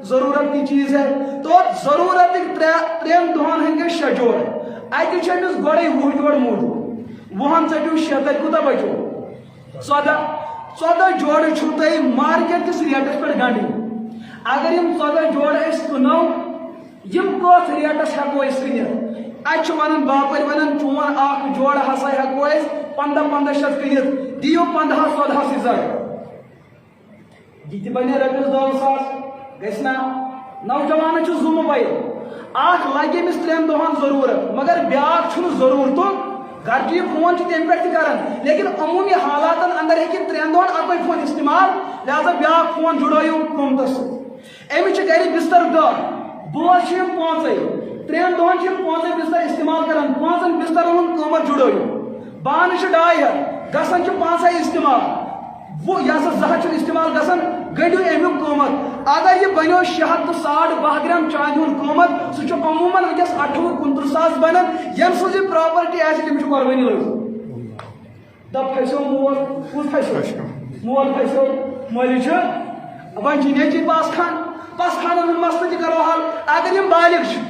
ضروٗرت کی چیٖز ہے تو ضروٗرتٕکۍ 3 دۄہن ہٕنٛدۍ گٔے 6 جوڑ اتہِ چھِ أمِس گۄڈے 20 جوڑ موٗدمُت 20 ژٔٹِو 6 تَتہِ کوٗتاہ بچو 14 جوڑ چھُو تۄہہِ مارکیٹ کِس ریٹس پٮ۪ٹھ گنٛڈٕنۍ اگر یم 14 جوڑ أسۍ کٕنو یم کتھ ریٹس ہیکو أسۍ کٕنِتھ اتہِ چھُ ونان باپٲرۍ ونان چون اکھ جوڑ ہسا ہیکو أسۍ 15 شیٚتھ کٕنِتھ دِیِو 15 سیٖزر یہ تہِ بنے رۄپیس 2 ساس گژھِ نا نوجوانس چھُ 2 موبایل اکھ لگہِ أمِس 3 دۄہن ضروٗرت مگر بیاکھ چھُنہٕ ضروٗرتُک گرچہِ یہِ فون چھُ تمہِ پٮ۪ٹھ تہِ کران لیکن عموٗمی حالاتن اندر ہیٚکہِ 3 دۄہن اکوے فون استعمال لہذا بیاکھ فون جُڑٲیِو قۭمتس سۭتۍ أمِس چھِ گرِ بستر 10 بٲژ چھِ یِم 5 3 دۄہن چھِ یِم 5 بستر استعمال کران 5 بسترن ہُنٛد قۭمت جُڑٲیِو بانہٕ چھِ 200 گژھان چھِ 5 استعمال یہ سا 200 چھُنہٕ استعمال گژھان گٔڑِو امیُک قۭمت اگر یہ بنیو 600 تو 12.5 گرام چانہِ ہُنٛد قۭمت سُہ چھُ عموٗمن وٕنکیٚس 28-29 ساس بنان ییٚمہِ سٕنٛز یہِ پراپرٹی آسہِ تٔمِس چھُ قۄربٲنی لٲگِتھ دپ پھسیو مول کُس پھسیو مول پھسیو مٲلِس چھُ وۄنۍ چھِ نیچی پس خانن ہُنٛد مسلہٕ تہِ کرو حل اگر یم بالغ چھِ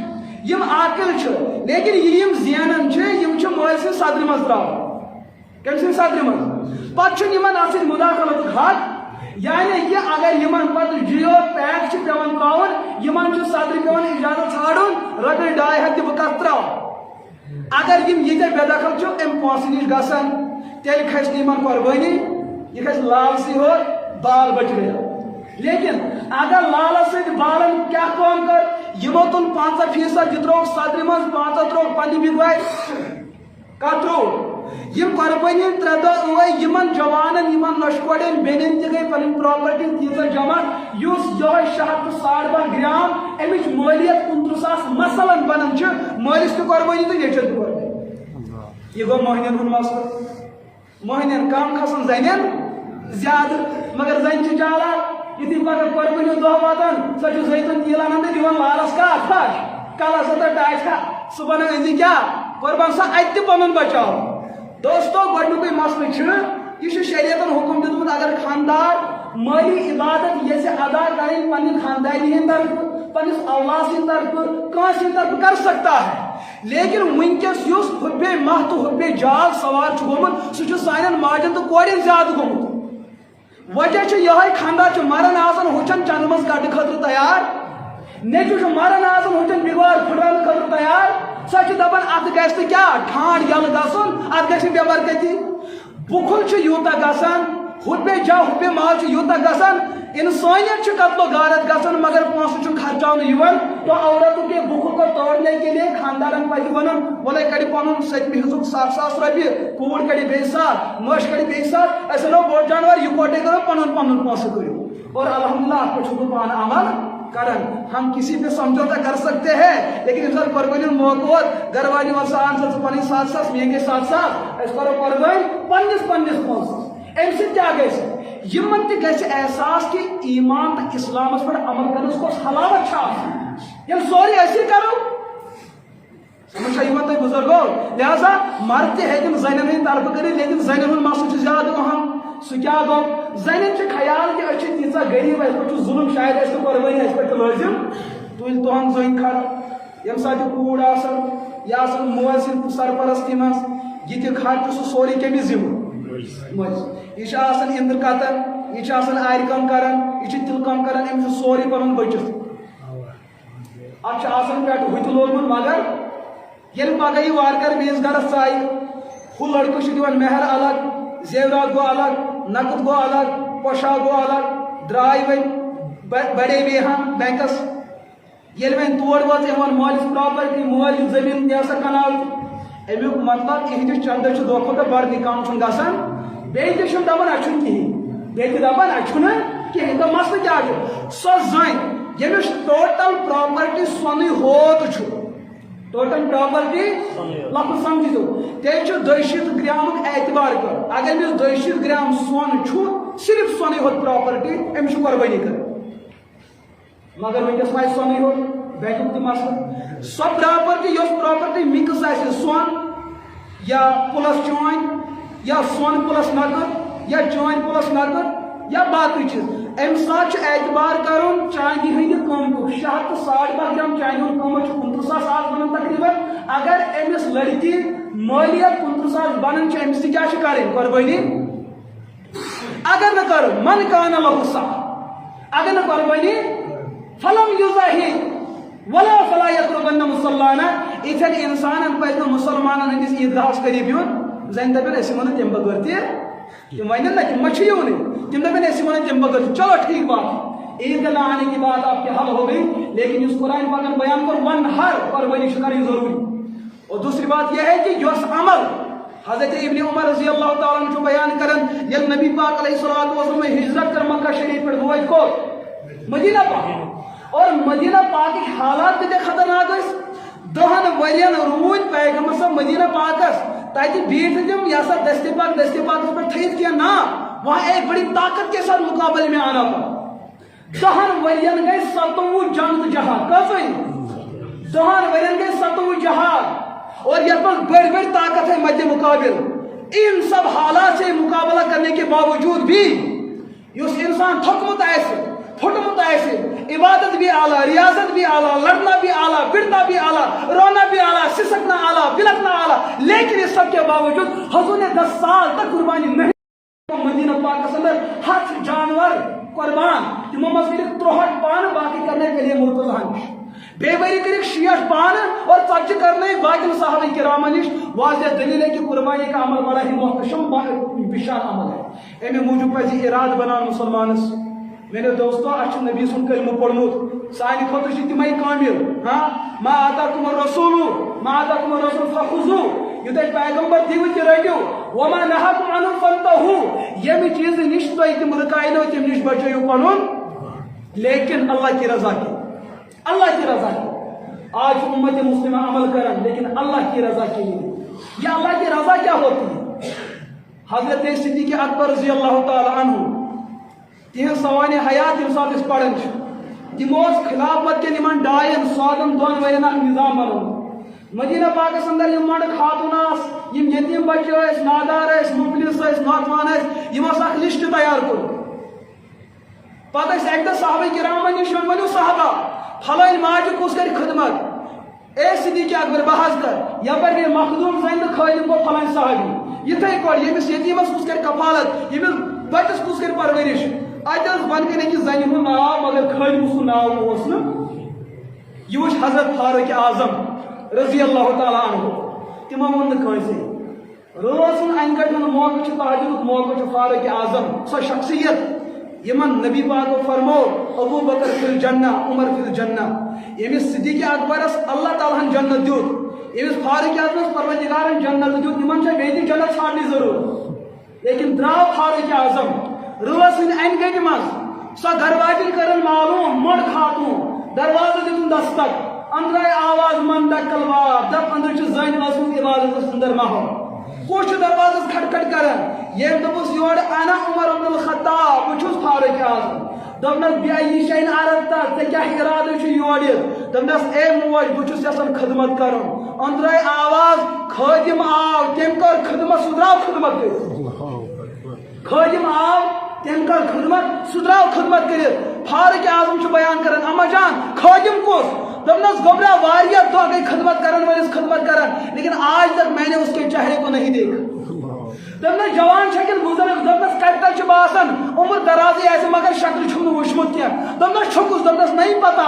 یم عاقل چھِ لیکن یم زینان چھِ یم چھِ مٲلۍ سٕنٛدِ صدرِ منٛز تراوان کٔمۍ سٕنٛدِ صدرِ منٛز پتہٕ چھُنہٕ یِمن اتھ سۭتۍ مُداخلتُک حق یعنی کہ اگر یمن پتہٕ جیو پیک چھِ پیوان تراوُن یمن چھُ صدرِ پیوان اجازت ژھانڈُن رۄپیس 200 دِ بہٕ کتھ تراوٕ اگر یم ییٖتیاہ بے دخل چھِ امہِ پونٛسہٕ نِش گژھان تیٚلہِ کھسہِ نہٕ یمن قۄربٲنی یہِ کھسہِ لالسٕے ہوت بال بچوِتھ لیکن اگر لالس سۭتۍ بالن کیٛاہ کٲم کٔر یمو تُل 50% یہِ ترٛووُکھ صدرِ منٛز 5 ترٛووُکھ پننہِ بِگوارِ کتھ ترٛووُکھ یم قربانی 3 دۄہ ٲے یمن جوانن یمن لۄشکورٮ۪ن بیٚنٮ۪ن تہِ گٔے پنٕنۍ پراپرٹی تیٖژاہ جمع یُس یہوے 600 تو 12.5 گرام امِچ مٲلیت 29 ساس مثلاً بنان چھِ مٲلِس تہِ قۄربٲنی تہٕ نیچوِس تہِ قۄربٲنی یہ گوٚو مٔہنِین ہُنٛد مسلہٕ مٔہنِین کم کھسان زنٮ۪ن زیادٕ مگر زنہِ چھِ چالان یُتھُے پگہہ قۄربٲنی دۄہ واتان سۄ چھِ زٔیتُن تیٖل انان تہٕ دِوان لالس کتھ پھش کلس ہسا ڈاچھا صبحن أنزِ کیٛاہ قۄربان سا اتہِ تہِ پنُن بچاو دوستو گۄڈنیُکُے مسلہٕ چھُ یہِ چھُ شریعتن حُکم دیُتمُت اگر خاندار مٲلی عبادت یژھِ ادا کرٕنۍ پننہِ خاندانی ہٕنٛدِ طرفہٕ پننِس اولاد سٕنٛدِ طرفہٕ کٲنٛسہِ ہٕنٛدِ طرفہٕ کر سکتا ہے لیکن وٕنکیٚس یُس حُبے ماہ تہٕ حُبے جال سوار چھُ گوٚمُت سُہ چھُ سانٮ۪ن ماجٮ۪ن تہٕ کورٮ۪ن زیادٕ گوٚمُت وجہ یہ خاندار مران آسان ہوچن چند مز گڈ خطر تیار نیچو مران آسان ہوچن بگوار پھٹران خطر تیار سا دپان ات گھس کیا ٹھانڈ یل گھن ات گھس بے برکتی بخل یوتا گسان ہپے جا ہپے مال یوتا گسان انسانیت قتل و غارت گسان مگر پونسہ خرچان تو عورتوں کے بخل کو توڑنے کے لیے خاندارن پہ ون ولے کڑی پن ستمہ حصہ 100,000 روپیے کوڑ کڑی بی 100 نوش کڑی بی 100 اِس انو بوڑ جانور یکوٹے کرو پن پونسہ کرو اور الحمدللہ آپ کو چھو پان عمل کرن ہم کسی پہ سمجھوتا کر سکتے ہیں لیکن انسان قربانی موقع گھر والی وسان سے پن 7,000 میگے 7,000 اس کرو قربانی پنس پونسس ام کیا گھس یمن تہ گھس احساس کہ ایمان تو اسلام پہ عمل کرنے کو حلاوت یہ سوری اسی کرو سمجھا تھی بزرگو لہذا مرد تہ ہیکن زنن ہند طرف کر لیکن زنن ہند مسئلہ زیادہ اہم سہ کیا گو زنن خیال کہ اچھے تیزا غریب اس پہ ظلم شاید اس قربانی اس پہ لازم تل تہن زن کھڑ یم سات کوڑ آسن یا موزن سرپرستی مز یہ خرچ سہ سوری کمس ذمہ یہ اندر قطر یہ آر کم کران یہ تل کم کران ام سوری پن بچت ات پہ لوگمت مگر یل پگہ یہ وار کر بیس گرس ژایہ ہو لڑکہ دان مہر الگ زیورات گو الگ نقد گو الگ پوشاک گو الگ درائے ون بڑے بیہان بینکس یل ون تور وات یمن مالس پراپرٹی مال زمین یہ سا کنال امیک مطلب یہ چند دہ کھت بڑھ کم گھان بیٚیہِ چھُنہٕ دپان اچھُن کِہیٖنۍ بیٚیہِ دپان اچھُن کِہیٖنۍ تو مسلہٕ کیٛاہ چھُ سۄ زٔنۍ ییٚمِس ٹوٹل پراپرٹی سۄنٕے ہوت چھُ ٹوٹل پراپرٹی لفظ سمجھو تیٚلہِ چھُ 200 گرامُک اعتبار کر اگر أمِس 200 گرام سۄن چھُ صرف سۄنٕے ہوت پراپرٹی أمِس چھُ قۄربٲنی کَرٕنۍ مگر وٕنکٮ۪س ما آسہِ سۄنٕے ہوت بیٚکیُک تہِ مسلہٕ سۄ پراپرٹی یۄس پراپرٹی مِکٕس آسہِ سۄن یا پلس چٲنۍ یا سون پلس نقد یا چٲنۍ پلس نقد یا باقی چیز ام سات اعتبار کرن چاندی ہند قیمت 600 تو 2.5 گرام چاندی ہند قیمت 29,000 آز بنان تقریباً اگر امس لڑکی مالیت 29,000 بنان امس تہ کیا کریں قربانی اگر نہ کرو من کان لہ صح اگر نہ قربانی فلم یضحی ولا فلا یقربن مصلانا اتھن انسان پہ مسلمان ہندس عیدگاہس قریب یون زن دپن اس ون تم بغیر تم ون نا تم مچھ تم دپن اس ون تم بغیر چلو ٹھیک بات عید گاہ آنے کی بات آپ کے حل ہو گئی لیکن اس قرآن پاک نے بیان کر ون ہر قربانی کرنی ضروری اور دوسری بات یہ ہے کہ جو عمل حضرت ابن عمر رضی اللہ تعالیٰ عنہ بیان کرن یل نبی پاک علیہ الصلوۃ والسلام ہجرت کر مکہ شریف پر گوئی کو مدینہ پاک اور مدینہ پاک کی حالات کتنے خطرناک اس 10 ورین روز پیغمبر صاحب مدینہ پاکس تاکہ بیٹھ تم یا سا دستے پاک پر تھیت کیا نا وہاں ایک بڑی طاقت کے ساتھ مقابلے میں آنا پڑا 10 ورین گئے 7 جنگ جہاد کسوئی 10 ورین گئے 7 جہاد اور یہ پر بڑی بڑی طاقت ہے مد مقابل ان سب حالات سے مقابلہ کرنے کے باوجود بھی اس انسان تھکمت ایسے پھٹمت ایسے عبادت بھی اعلیٰ ریاضت بھی اعلیٰ لڑنا بھی اعلیٰ پھرنا بھی اعلیٰ رونا بھی اعلیٰ سسکنا اعلیٰ بلکنا اعلیٰ لیکن اس سب کے باوجود حضور نے 10 سال تک قربانی نہیں مدینہ پاک کے اندر ہاتھ جانور قربان تمو مز کر 63 پان باقی کرنے کے لیے مرتضی بے بری کر 60 پان اور ژتجی کرنے باقی صحابہ کرام نش واضح دلیل ہے کہ قربانی کا عمل بڑا ہی محتشم بشان عمل ہے امی موجود پہ اراد بنان مسلمانس میرے دوستو اچھ نبی سن کلمہ پڑھمت سانی خطر تمے کامل ہاں ما آتاکم الرسول فخذوا یہ پیغمبر دیو تہ رٹو وما نهاکم عنہ فانتهوا یہ چیز نش تم رکائنو تم نش بچو پنن لیکن اللہ کی رضا کی آج امت مسلمہ عمل کرن لیکن اللہ کی رضا کے لیے یہ اللہ کی رضا کیا ہوتی ہے حضرت صدیق اکبر رضی اللہ تعالی عنہ تہذ سوانح حیات یم سات اس پڑھن تمو خلافت کے نمان 2 سالن 2 ورین نظام بنو مدینہ پاکس اندر یم مڑ خاتون یم یتیم بچے نادار مفلس نوجوان یم اخ لسٹ تیار کور پتہ ایک دہ صحابہ کرام نش ونو صحابہ فلانی ماجہ کس کر خدمت اے صدیق اکبر بحث کر یپر گئی مخدوم زین تو خادم گو فلانی صحابی یتھے پٲٹھۍ ییٚمِس یتیٖمس کُس کر کفالت ییٚمِس بچس کس کر پرورش اتس بن کن أکس زنہِ ہُنٛد ناو مگر خٲلِم سُنٛد ناو اوس نہٕ یہ وٕچھ حضرت فاروق اعظم رضی اللہ تعالیٰ عنہ تمو ووٚن نہٕ کٲنٛسے رٲژ ہُنٛد اَنہِ گَٹہِ ہُنٛد موقعہٕ چھُ تہجُدُک موقعہٕ چھُ فاروق اعظم سۄ شخصیت یمن نبی پاکو فرمو ابو بکر فی الجنہ عمر فی الجنہ یمس صدیق اکبرس اللہ تعالیٰ ہن جنت دیت یمس فاروق اعظمس پروردگارن جنت دیت یمن چھِ بیٚیہِ تہِ جنت ژھانڈنٕچ ضروٗرت لیکن درٛاو فاروق اعظم رٲژ ہٕنٛدِ اَنہِ گَٹہِ منٛز سۄ گرواجن کرن معلوم مڑ خاتون دروازہ دِتُن دستک أندرے آواز من دکل واب دپ اندر چھ زن وسوم عبادت اندر ماحول کچھ دروازہ کھٹ کرن یم دپس یور انا عمر بن الخطاب بچھس فاروق اعظم دپنس بیائی شین عرضتا تے کیا ارادہ چھ یور دپنس اے موج بچھس یسن خدمت کرن اندرے آواز خادم آو تم کر خدمت سدراو خدمت کر خادم آو تم کر خدمت سدراو خدمت کر فاروق اعظم چھ بیان کرن اما جان خادم کس دپنس گبرا واریہ دہ گئی خدمت کرن ولس خدمت کرن لیکن آج تک میں نے اس کے چہرے کو نہیں دیکھا دپنس جوان شکل بزرگ دپنس کٹل چھ باسن عمر درازی ایسے مگر شکل چھو نہ وچھمت کیا دپنس چھکس دپنس نہیں پتا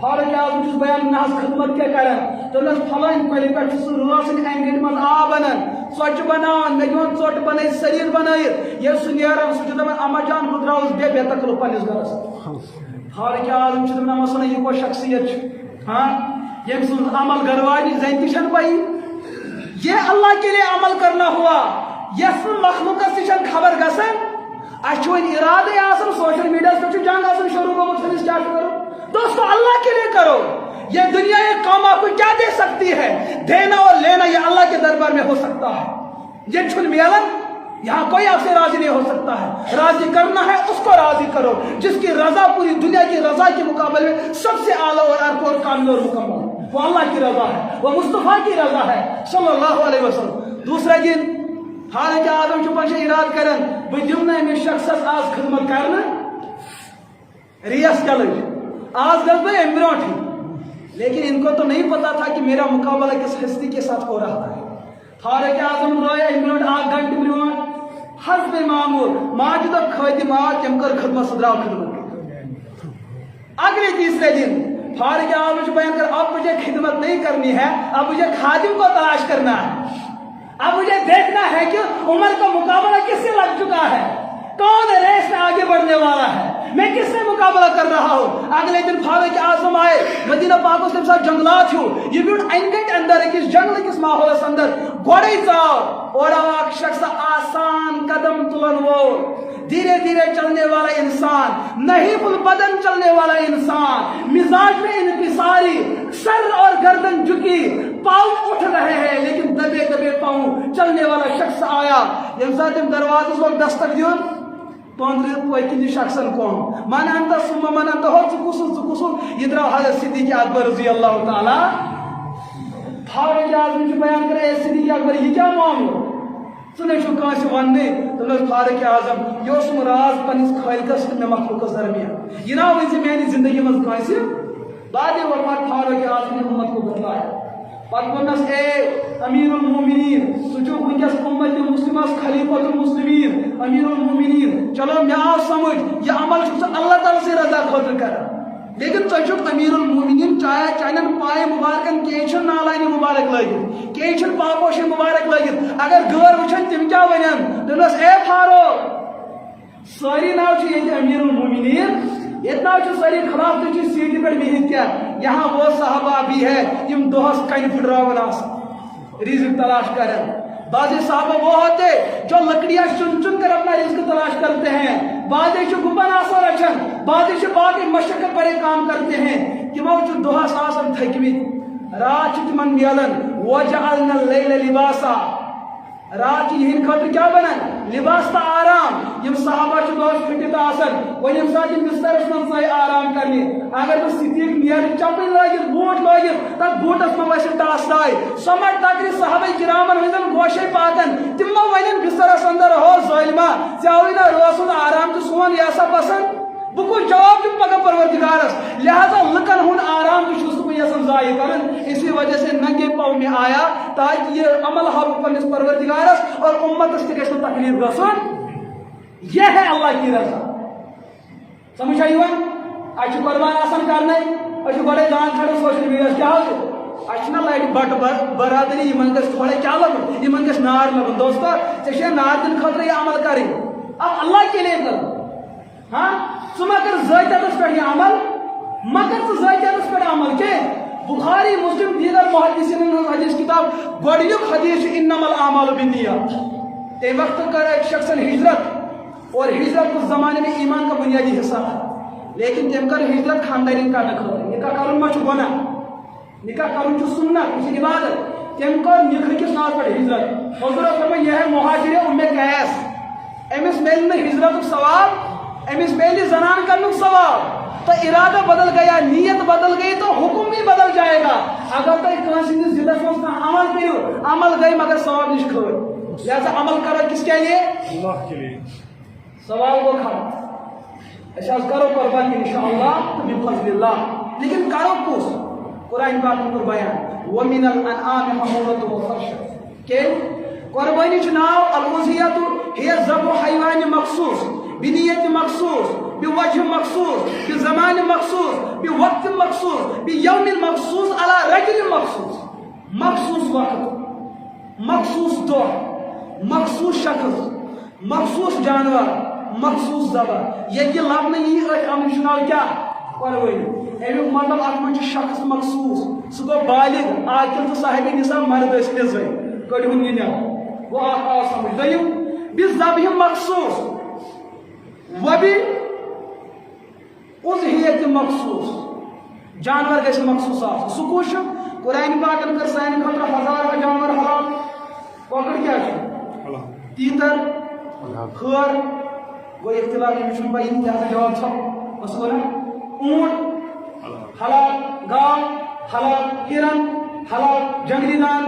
فاروق اعظم چھس بیان نہ خدمت کیا کرن دپنس فلان کلی پہ سہ راسن اینگل من آب انن سوچ بناون مے دون ژوٹ بنائی سریر بنائیت یہ سہ نیران سہ چھ دپان اما جان بہ دراوس بے تکلف پنس گرس فاروق اعظم چھ دپان مثلا یہ کو شخصیت ہاں یم سن عمل گرواجی زن تہ پائی یہ اللہ کے لیے عمل کرنا ہوا یس مخلوق تہ خبر گسن اس ون ارادے آسن سوشل میڈیا پہ جنگ آسن شروع گومت پھر کیا کرو دوستو اللہ کے لیے کرو یہ دنیا یہ قوم آپ کو کیا دے سکتی ہے دینا اور لینا یہ اللہ کے دربار میں ہو سکتا ہے یہ چھن میلن یہاں کوئی آپ سے راضی نہیں ہو سکتا ہے راضی کرنا ہے اس کو راضی کرو جس کی رضا پوری دنیا کی رضا کے مقابلے میں سب سے اعلیٰ اور ارق اور کامل اور مکمل وہ اللہ کی رضا ہے وہ مصطفیٰ کی رضا ہے صلی اللہ علیہ وسلم دوسرا دن فاروق اعظم چھ پنچ اراد کرن بہ دمنا امس شخصس آج خدمت کرنا ریس چل آج گس بہ ام برونٹ لیکن ان کو تو نہیں پتا تھا کہ میرا مقابلہ کس ہستی کے ساتھ ہو رہا ہے فاروق اعظم رویا ام برونٹ آگ گھنٹہ برونٹ حسب معمول ماجد خادم آ تم کر خدمت سدراو خدمت اگلے تیسرے دن فاروق اعظم بیان کر اب مجھے خدمت نہیں کرنی ہے اب مجھے خادم کو تلاش کرنا ہے اب مجھے دیکھنا ہے کہ عمر کا مقابلہ کس سے لگ چکا ہے کون ریس میں آگے بڑھنے والا ہے میں کس سے مقابلہ کر رہا ہوں اگلے دن فاروق اعظم آئے مدینہ پاک اس کے جنگلات ہو یہ بھی انگٹ اندر کس جنگل کس ماحول اندر گوڑے جاؤ اور اک شخص آسان قدم تلن وہ دھیرے دھیرے چلنے والا انسان نحیف البدن چلنے والا انسان مزاج میں انکساری سر اور گردن جھکی پاؤں اٹھ رہے ہیں لیکن دبے دبے پاؤں چلنے والا شخص آیا یم ساتھ دروازے وقت دستک دیون پندر پتہ شخصن کون من انت سم من انت ہو ژکسن یہ درا حضرت صدیق اکبر رضی اللہ تعالی فاروق اعظم چھ بیان کرے اے صدیق اکبر یہ کیا معاملہ ژٕ چھُ کٲنٛسہِ وَننٕے دوٚپنَس فاروق اعظم یہ اوسُم راز پننِس خٲلقس تہٕ مےٚ مخلوقس درمیان یہ نہ ؤنۍ زِ میانہِ زندگی منٛز کٲنٛسہِ بعد وفات فاروق اعظم نے امت کو بتلایا پتہ ووٚننس اے امیر المومنین ژٕ چھُکھ وٕنکٮ۪س اُمت مسلمس خلیفۃ المسلمین امیر المومنین چلو مےٚ آو سمجھ یہ عمل چھُکھ ژٕ اللہ تعالیٰ سٕنٛدِ رضا خٲطرٕ کران لیکن ژٕ چھُکھ امیر المومنین چانٮ۪ن پایہِ مبارکن کینٛہہ چھِ نالانہِ مبارک لٲگِتھ کینٛہہ چھِ پاپوشی مبارک لٲگِتھ اگر غٲر وٕچھن تِم کیٛاہ ونن دوٚپنس اے فاروق سٲری ناو چھِ ییٚتہِ امیر المومنین یہ ناو چھِ سٲری خلافت چہِ سیٖٹہِ پٮ۪ٹھ بِہِتھ کیٛاہ یہاں وہ صحابہ بھی ہے یم دۄہس کنہِ پھٕٹراوان آسان رزق تلاش کرن بعض صحابہ وہ ہوتے جو لکڑیاں چن چن کر اپنا رزق تلاش کرتے ہیں بعض گپن آسان رچن بعض باقی مشقت بڑے کام کرتے ہیں تمو دہس آسان تھکمت رات تمن ملن وجعلنا اللیل لباسا رات یہن خاطر کیا بنان لباس تو آرام یم صحابہ دہس پھٹت آسان وہ یم سات بسترس من ژاے آرام کرنے اگر بہ صدیق نیر چپل لٲگِتھ بوٹ لٲگِتھ تتھ بوٹس ما وسہِ ٹاس تاے سمجھ تقریر صحابہ کرامن ہندن گوشے پاکن تم ما ونن بسترس اندر ہو ظالما ژےٚ آوٕے نا روسُن آرام تہٕ سون یہ سا پسند بہ کُس جواب دِمہٕ پگہہ پروردگارس لہذا لکن ہند آرام تہ چھُس نہٕ بہٕ یژھان ضایع کرُن اسی وجہ سے ننگے پاؤں میں آیا تاکہ یہ عمل ہاو پنس پروردگارس اور امتس تہ گژھِ نہٕ تکلیف گژھُن یہ ہے اللہ کی رضا. سمجھ آئی اچھا قربان آسان کرنے اچھا بڑے دان کھڑے سوشل میڈیا کیا ہو اچھا لائٹ بٹ برادری یہ گھس تھوڑے کیا لگ یہ گھس نار لگن دوستو ے نار دن خطر یہ عمل کریں اب اللہ کے لیے کر ہاں ثہ مگر ذاتیتس پہ یہ عمل مگر ثہ ذاتیتس پہ عمل کے بخاری مسلم دیگر محدثین حدیث کتاب گوڑیک حدیث انما الاعمال بالنیات. تے وقت کر ایک شخص ہجرت اور ہجرت اس زمانے میں ایمان کا بنیادی حصہ تھا لیکن تم کر ہجرت خاندانی کا نکھر نکاح کرن ما گناہ نکاح کرن سنت یہ عبادت تم کر نکھر کس ناز پر ہجرت حضور فرمایا یہ ہے مہاجر ام قیس امس میل نہ ہجرت ثواب امس میل زنان کرن ثواب تو ارادہ بدل گیا نیت بدل گئی تو حکم بھی بدل جائے گا. اگر تھی کھانے ضلع میں عمل کرو عمل گئی مگر ثواب نش کھڑ لہذا عمل کرو کس کے لیے اللہ کے لیے ثواب کو کھڑا کرو قربانی انشاءاللہ بفضل اللہ لیکن کرو کس قرآن پاک میں بیان ومن الانعام حمولۃ وفرش کہ قربانی ناو الاضحیۃ ہی ذبح حیوان مخصوص بنیت مخصوص بوجہ مخصوص بزمان مخصوص بوقت مخصوص بیوم مخصوص على رجل مخصوص مخصوص وقت مخصوص دور مخصوص شخص مخصوص جانور مخصوص ذبح یہ لفظ یہ امر ناو کیا قربانی امیک مطلب ات من شخص مخصوص سہ گو بالغ عاقل تو صاحب نصاب مرد ثے کڑہن یہ وہ آ سمجھ دیم بذبح مخصوص وبی اضحیت مخصوص جانور گھس مخصوص سہ کس قرآن پاکن کر سان خطر ہزار جانور حلال کۄکر کیا تیتر خر گو اختلاف یہ پہ یہ جواب چھ اس اونٹ حلال گاو حلال ہرن حلال جنگلی دان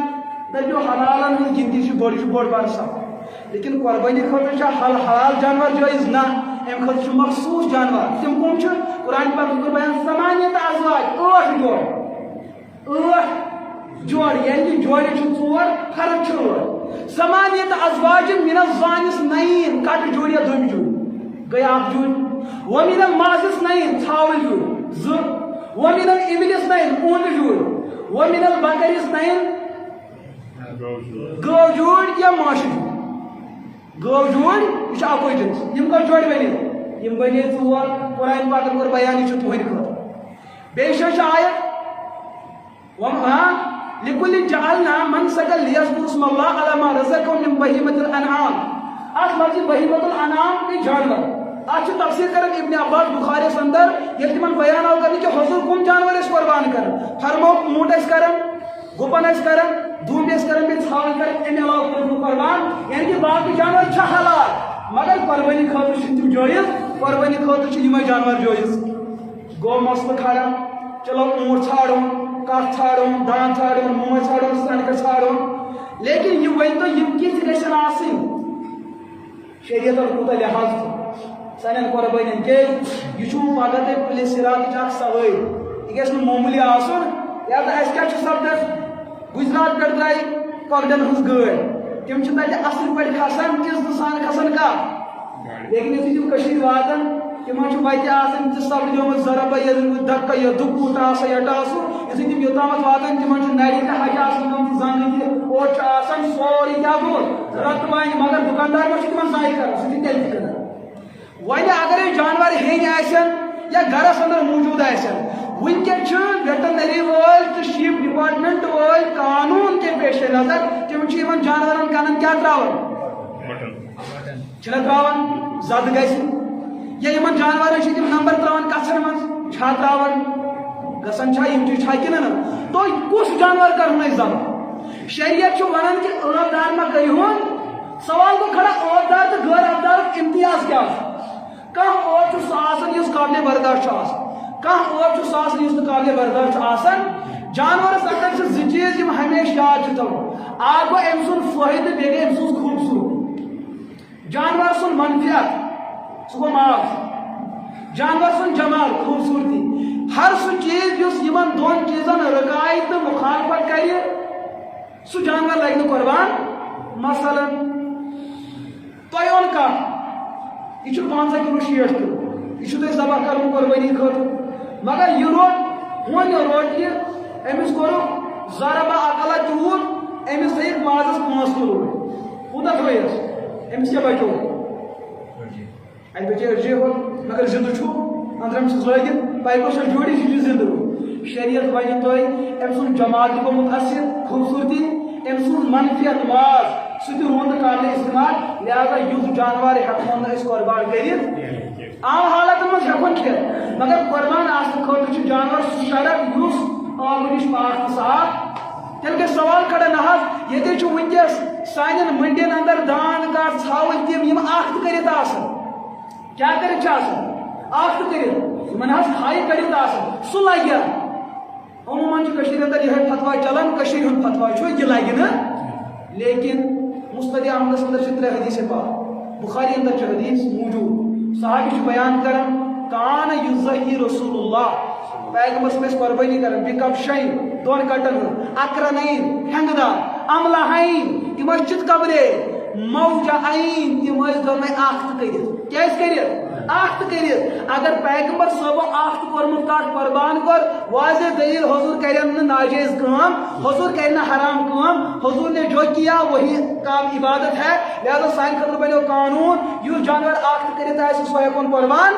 دپو حلالن ہن گنتی بوڑ بار سب لیکن قربانی خاطر حلال جانور جائز نہ ام خاطر مخصوص جانور تم کم قرآن پاک بیان ثمانیت ازواج 8 جوڑ یعنی جوڑے ژور فرق ثمانیت ازواج من الظانس نین کٹ جوڑ یا دم جوڑ گئی اخ جوڑ ومن الماعز نین ژھاوٕلۍ جوڑ ومن الابل نین اونٹ جوڑ ومن البقر نین گو جوڑ یا ماش گو جوڑ یہ اکوئی جنس یم کر جوڑ بنے ژور قرآن پاکن کور بیان یہ تہند خاطر بیش آیت لکل جعلنا منسکا لیذکروا اسم اللہ علی ما رزقهم من بہیمۃ الانعام ات لفظ بہیمۃ الانعام کی جانور ات تفسیر کرن ابن عباس بخاری اندر یہ تمن بیان آو کرنے کہ حضور کم جانور اس قربان کرن فرمو اونٹ اس کرن گپن اس کرن دوم اس کرن بے ژھاوٕلۍ کرن امہِ علاوٕ کرن قربان یعنی کہ باقی جانور چھ حلال مگر قربانی خاطر تم جائز قربانی خاطر یہ جانور جائز گو مسئلہ کھڑا چلو اونٹ ژھانڈو کٹ ژھانڈو دان ژھانڈو موج ژھانڈو سنکہ ژھانڈو لیکن یہ ون تو یہ کت گھن آسن شریعت کوتہ لحاظ سان قربان کہ یہ اگر تھی پولیس صراط اخ سواری یہ گھس معمولی آسن یا تو اس کیا سپدس گجرات پہ درائے کۄکرن ہٕنٛز گٲڑۍ تم تتہ اصل پہ کھسان عزت سان کھسان کھانا لیکن یُتھُے تم کشیر واتان تمن وتہ آسان سپد گوٚمُت ضربہ دکہ یا دُکوٗٹ آسان یا ٹاسو یُتھُے تم یوٚتامتھ واتان تمن نرِ تہ ہجہِ آسان گٔمٕژ زنٛگ تہِ اور آسان سورُے کیٛاہ گوٚمُت رتبانہِ مگر دُکاندار ما چھُ تمن ضایع کران سُہ چھُ تیٚلہِ تہِ کٕنان وۄنۍ اگرے جانور ہیٚنۍ آسن یا گرس اندر موجود آسن ونکن ویٹنری وول تو شیپ ڈپارٹمنٹ وول قانون کے پیش نظر تم جانورن کنن کیا تراون زد گھس یا ان جانور تم نمبر تراون کچھن من تراون گسان چیز کن تو کس جانور کرن ذبح شریعت ونان کہ عٲب دار ما کرہون سوال گو کھڑا عٲب دار تو غیر عٲب دار امتیاز کیا کانٛہہ عٲب چھُ سُہ آسان یُس قابلِ برداشت چھُ آسان کانٛہہ عٲب چھُ سُہ آسان یُس نہٕ قابلِ برداشت چھُ آسان جانورس اندر چھِ زٕ چیٖز یِم ہمیشہِ یاد چھِ تھاوُن اکھ گوٚو أمۍ سُنٛد فٲیدٕ بیٚیہِ گٔے أمۍ سٕنٛز خوٗبصوٗرتی جانور سُنٛد منفیت سُہ گوٚو ماز جانور سُنٛد جمال خوٗبصوٗرتی ہر سُہ چیٖز یُس یِمن دۄن چیٖزن رکایہِ تہٕ مُخالفت کرِ سُہ جانور لگہِ نہٕ قۄربان مثلاً تۄہہِ اوٚن کانٛہہ یہ 50 کلو 60 کلو یہ ذبح کرن قربانی خاطر مگر یہ روٹ ون روٹ یہ امس کورو ضربہ اقلا تیور امس تھیک مازس 5 کلو کوتہ تھویس امس کیا بچو اتہ بچے ارجے ہو مگر زندہ چھو اندرم سے لگت پائپو سے جوڑی چھ زندہ شریعت ون تھی ام سن جماعت کو متاثر خوبصورتی ام سن منفیت ماز سہ روند قابل استعمال لہذا یھ جانور ہیکون قربان کرت عام حالات مز ہیکون کھیت مگر قربان آسن خاطر جانور سہ شرط اس آب نش پاک صاف تیل گھر سوال کڑا نہ یہ ونکس سان منڈین اندر دان کاٹ ژھاوٕلۍ تِم آخت کرت آسان کیا کرت آخت کرت من ہائی کرت آسان سہ لگیا عموماً اندر یہ فتوا چلان فتوا یہ لگہ نا لیکن مستد احمد اندر 3 حدیث پاک بخاری اندر حدیث موجود صحابی بیان کران کان یضحی رسول اللہ پیغمبر میں قربانی کران بکب شین 2 کٹن اقرنین ہنگدار املہین تم چت قبرے موجعین تم دونوں آخت کرت کیا کرت آخت کرت اگر پیغمبر صاحب آخت کورمت کاٹ قربان کر واضح دلیل حضور کرن ناجائز کام حضور کرنا حرام کام حضور نے جو کیا وہی کام عبادت ہے لہذا سان خطر بنو قانون یہ جانور آخت کرت آئے سو ہیکون قربان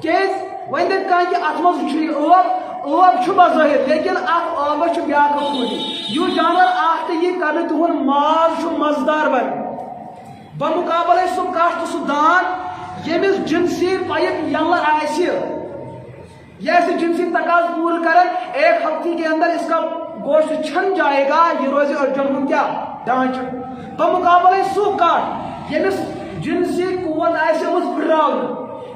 کیز ون دت کان کہ ات مز چھ آب بظاہر لیکن ات آبس بیاا خوبی یہ جانور آخت یہ کرنے تہد ماز مزدار بن بمقابلے سہ کٹ تو سہ دان یمس جنسی پائپ یلہ آسہ یہ جنسی تقاض پور کرن 1 ہفتے کے اندر اس کا گوشت چھن جائے گا یہ روز ارجن کیا ڈانچ بمقابلے سہ کٹ یمس جنسی قوت آسہ پھراؤن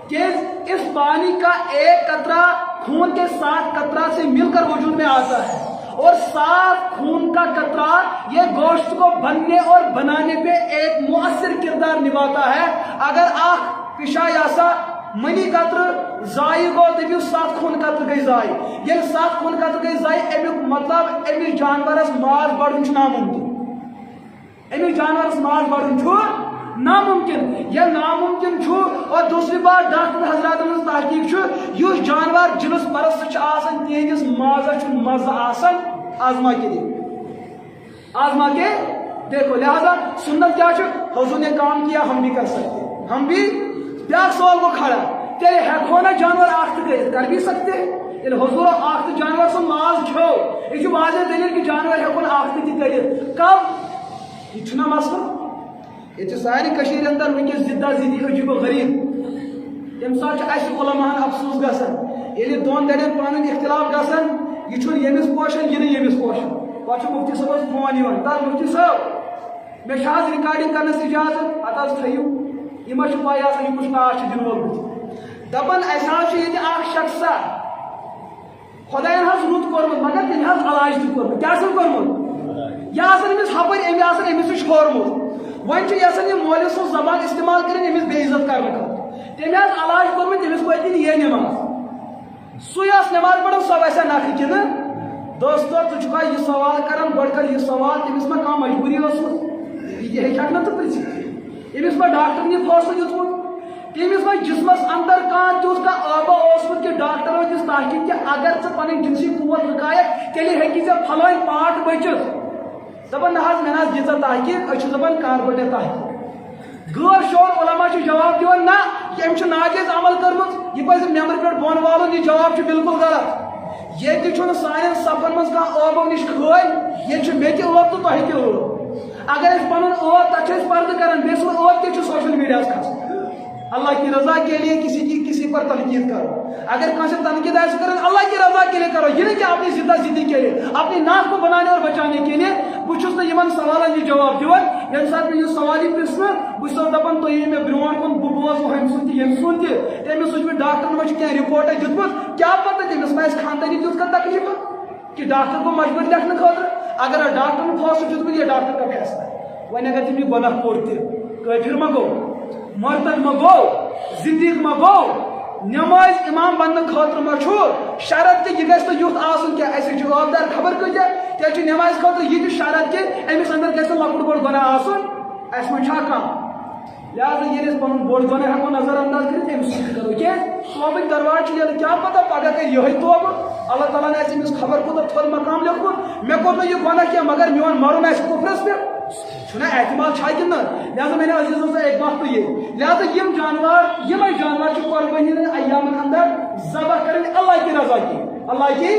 کہ اس پانی کا 1 قطرہ خون کے 7 قطرہ سے مل کر وجود میں آتا ہے اور 7 خون کا قطرہ یہ گوشت کو بننے اور بنانے پہ ایک مؤثر کردار نبھاتا ہے اگر آنکھ پیشہ یاسا منی قطر ضائع گو تو 7 خون قطر گئی ضائع یہ 7 خون قطر گئی ضائع امیک مطلب امی جانورس ماز بڑھن ناممکن امی جانورس ماز بڑھن ناممکن یہ ناممکن اور دوسری بات ڈاکٹر حضرات من تحقیق یہ جانور جنس پرست آسان تہندس مازس مزہ آسان آزما کے دیکھو لہذا سنت کیا حضور نے کام کیا ہم بھی کر سکتے ہم بھی بیاکھ سوال کو کھڑا تیرے ہیکو نا جانور آخت کر بھی سکتے یعنی حضور آخت جانور سن ماز کھو یہ واضح دلیل کہ جانور ہیکون آخت تہ کر کب یہ چھنا مسئلہ یہ ساری کشیر اندر ونکس زدہ زدی عجیب و غریب تم سات علماء افسوس گسان یل دون دڑین پانن اختلاف گسان یہ یمس پوشن یہ یمس پوشن پہ مفتی صاحب فون تر مفتی صاحب مے ریکارڈنگ کرنس اجازت ات تھو یہ پائی آسان یہ کچھ کاش دن وولمت دپان یہ شخصا خدائن رت کورمت مگر تم علاج تہ کورمت کیا کورمت یہ امس ہپر امس چھورمت ون یہ مولوی سن زبان استعمال کریں امس بے عزت کرنے تم علاج کورمت تمس پہ یہ نماز سہ نماز پڑھن سو ویسا نقل کن دوستو ژٕ یہ سوال کران گۄڈٕ کر یہ سوال تمس ما کانٛہہ مجبوری ٲسمٕژ یہ ہیٚکہِ نا تو پرژھِتھ امس ما ڈاکٹر یہ فٲصلہٕ دیُتمُت تمس ما جسمس اندر کانٛہہ تیُتھ کانٛہہ آبا اوسمُت کہ ڈاکٹرو دِژ تحقیق کہ اگر ژٕ پنٕنۍ جنسی قوت رُکایکھ تیٚلہِ ہیٚکی ژےٚ پھلٲنۍ پارٹ بٔچِتھ دپان نہ حظ مےٚ نہ حظ دِژ تحقیق أسۍ چھِ دپان کر گۄڈنٮ۪تھ تحقیق غٲر شور علما چھِ جواب دِوان نہ أمۍ چھِ ناجٲیز عمل کٔرمٕژ یہِ پزِ مٮ۪مرِ پٮ۪ٹھ بۄن والُن یہِ جواب چھُ بالکل غلط یہ سان سفن مز آبو نش کھل یہ مے تہ ٲب تو تہ تہ ٲب اگر پن ٲب تک پردہ کران بیس ٲب تہ سوشل میڈیا کھسان اللہ کی رضا کے لیے کسی پر تنقید کرو اگر کھانا تنقید آئے کریں اللہ کی رضا کے لیے کرو یہ نہیں کہ اپنی زندہ زندگی کے لیے اپنی ناک کو بنانے اور بچانے کے لیے بہت نا سوالن یہ جواب دان یم سات میں یہ سوال پرسن بہت دپان تھی مے برو کن بہ بوز ہم سن یم سن تمس وچ ڈاکٹر ما کی رپورٹ دتمت کیا پتہ تمس ما خاندانی تیت کا تکلیف کہ ڈاکٹر کو مجبور لکھنے خاطر اگر ڈاکٹر نے فیصلہ دتمت یہ ڈاکٹر کا فیصلہ ہے وۄنۍ اگر تم یہ گناہ کوٚر تہ کافر ما گو مرتد ما گو زندگی ما گو نماز امام بننے خاطر ما چھو شرط کہ یہ گژھِ نہٕ یُتھ آسُن کہ اَسہِ چھُ آبدار خبر کۭتیاہ تیٚلہِ چھُ نماز خاطر یہ تہِ شرط کہ أمِس اندر گژھِ نہٕ لۄکُٹ بوٚڑ گۄناہ آسُن اَسہِ منٛز چھا کانٛہہ لہذا یہ پن بوڑ دونوں ہیکو نظر انداز کرتے امس کرو کہ توبہ دروازہ چھ کیا پتہ پگہ کر یہ توبہ اللہ تعالیٰ نے امس خبر کوتہ تھوڑ مقام لیکھت مے کور یہ گناہ کیا مگر میون مرن آس کفرس پہ چھنا احتمال چھا کہ لہذا میں نے عزیزوں سے ایک بات تو یہ لہذا یم جانور قربانی ایام اندر ذبح کریں اللہ کی رضا کی اللہ کی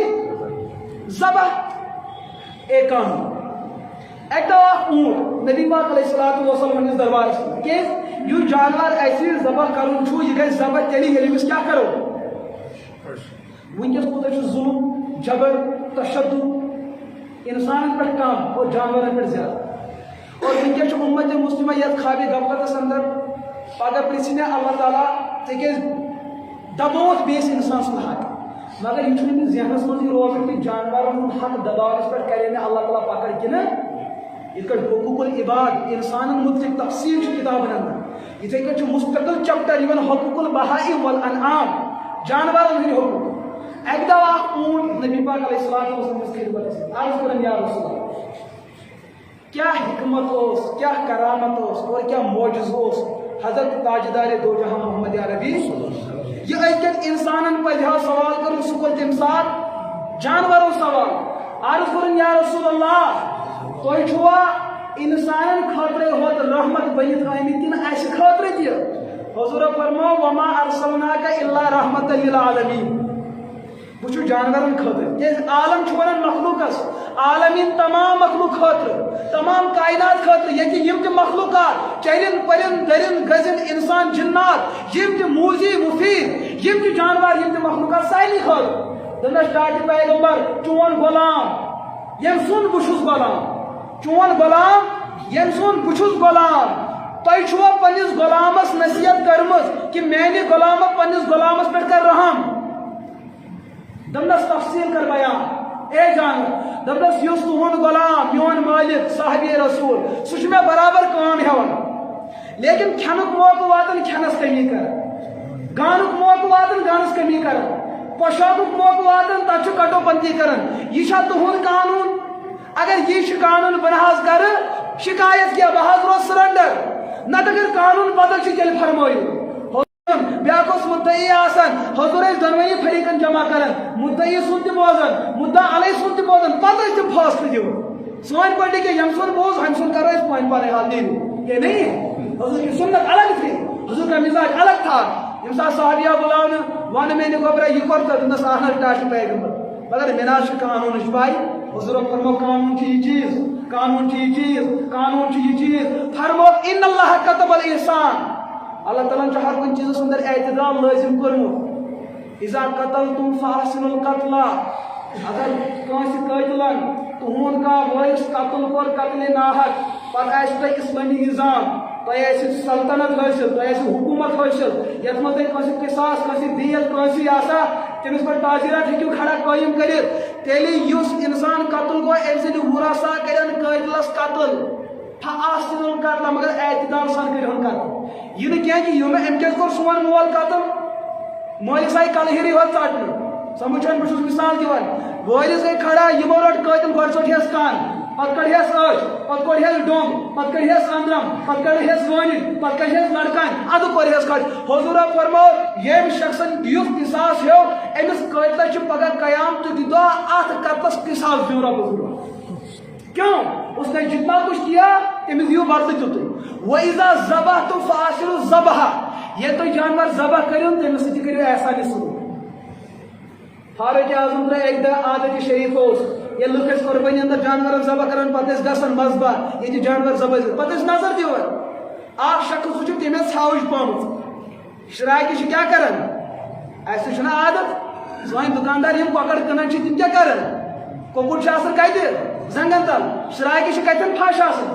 ذبح ایک کام ایک دفعہ اونٹ نبی پاک علیہ الصلوۃ والسلام دربار کہ یہ جانور ایسے ذبح کرن چھو یہ گئی ذبح تیلی یلی اس کیا کرو ونکس کوتہ چھ ظلم جبر تشدد انسان پر کم اور جانور پر زیادہ اور ونکس امت مسلمہ یت خوابی غفلتس اندر پگہ پرژھِ اللہ تعالیٰ ژےٚ دبوت بیس انسان سن حق مگر یہ چھُنہٕ ذہنس منٛز یہ روزان کہ جانورن ہُنٛد حق دباونس پٮ۪ٹھ کرے مےٚ اللہ تعالیٰ پکڑ کنہ یہ کٹ حقوق العباد انسان متعلق تفصیل کتابن اندر یہ کٹ مستقل چپٹر یوان حقوق البہائی والانعام جانورن ہند حقوق ایک دفعہ اونٹ نبی پاک علیہ الصلوۃ والسلام خدمت عرض کرن یا رسول اللہ کیا حکمت اس کیا کرامت اس اور کیا معجز اس حضرت تاجدار دو جہاں محمد عربی یہ ایک انسان پہ سوال کرو سکول تم ساتھ جانوروں سوال عرض کرن یا رسول اللہ تھی چھوا انسان خاطر ہوت رحمت بنت آمت کن اس خاطر تہ حضور فرمو وما ارسلناک الا رحمت للعالمین بچ جانورن خاطر کہ عالم چھوان مخلوقس عالمین تمام مخلوق خاطر تمام کائنات خاطر یہ یم تہ مخلوقات چرند پرند درند گزند انسان جنات یم تہ موزی مفید یم تہ جانور یم تہ مخلوقات سارے خاطر دنس ڈاٹی پیغمبر چون غلام یم سن بچھس غلام چون غلام یم سن بچھس غلام تھی چھوا پنس غلامس نصیحت کرمز کہ میانہ غلام پنس غلامس پہ کر رحم دمس تفصیل کر بیان اے جانور دمس یس تہد غلام میون مالک صاحب رسول سہ میں برابر کام ہیوان لیکن کھینک موقع واتن کھینس کمی کر گانک موقع واتن گانس کمی کر پوشاک موقع واتن تک کٹو پنتی کرن یہ تہد قانون اگر یہ قانون بنحاظ کر شکایت کیا بحاظ روز سرنڈر نت اگر قانون بدل تیل فرمائیو بیاکھ مدعی آسان حضور دونوئی فریقن جمع کرن مدعی سن تہ بوزن مدعا علیہ سن تہ بوزن پتہ تم فاصلہ دیو سوائن پڑھے کہ یم سن بوز ہم سن کرو اس پوائنٹ پر حال دین یہ نہیں ہے حضور کی سنت الگ تھی حضور کا مزاج الگ تھا امسا صحابیہ بلاؤن وان میں نے گبرا یہ کرتا دنس آہر ٹاش پیغمبر مگر مناش قانون شبائی حضور فرمو قانون کی یہ چیز قانون کی یہ چیز قانون کی یہ چیز فرمو ان اللہ کتب الاحسان اللہ تعالیٰ نے ہر کن چیز اندر اعتدال لازم کرمت اذا قتلتم فاحسنوا القتل اگر کانس قاتلن تہند کا وارث قتل کور قتل ناحق پتہ آسہ تہ اسلامی نظام تہ آسہ سلطنت حاصل تہ آسہ حکومت حاصل یتھ منٛز تہ کانس قصاص کانس دیت کانس آسا تمس پر تعزیرات ہیکو کھڑا قائم کرت تیلہِ یُس انسان قتل گو امہِ سٕنٛدِ ورثا کرن قٲتلس قتل فاحسن القتل مگر اعتدال سان کرہن قتل یہ نہ کیا کہ یم امکس کور سون مول قتل مولس آئی کلہری ہوت ژٹنہٕ سمجھان بہٕ چھُس مثال دِوان وٲرِس گٔے کھڑا یمو رٹ قٲتل گۄڈٕ ژوٚٹہس کن پتہٕ کڑہس أچھ پتہٕ کوٚڑہس ڈوٚم پتہٕ کڑہس أنٛدرم پتہٕ کڑہس وٲنِتھ پتہٕ کڑہس لڑکن ادٕ کوٚرہس کھڑ حضورا فرمو یم شخصن یُتھ قصاص ہیو أمس قٲتلس چھُ پگاہ قیامتُک دۄہ اتھ قتلس قصاص دیُن رب کیوں اس نے جتنا کچھ کیا تمس دیو بدلہ تیُتُے وَإِذَا ذَبَحْتُمْ فَأَحْسِنُوا الذَّبْحَ یہ تو جانور ذبح کرو تمس سۭتۍ کٔرِو احسان سلوک فاروق اعظم ترٛٲے اکہِ دۄہ عادت شریف اوس ییٚلہِ لُکھ ٲسۍ قۄربٲنی اندر جانورن ذبح کران پتہٕ ٲسۍ گژھان مذبح ییٚتہِ جانور ذبح پتہٕ ٲسۍ نظر دِوان اکھ شخص وٕچھُن تٔمۍ ٲس ژھاوٕج پٲمٕژ شراکہِ چھِ کیٛاہ کران اسہِ چھُنہ عادت سٲنۍ دُکاندار یِم کۄکر کٕنان چھِ تِم کیٛاہ کران کۄکُر چھُ آسان کتہِ زنگن تل شراکہِ چھِ کتٮ۪ن پھش آسان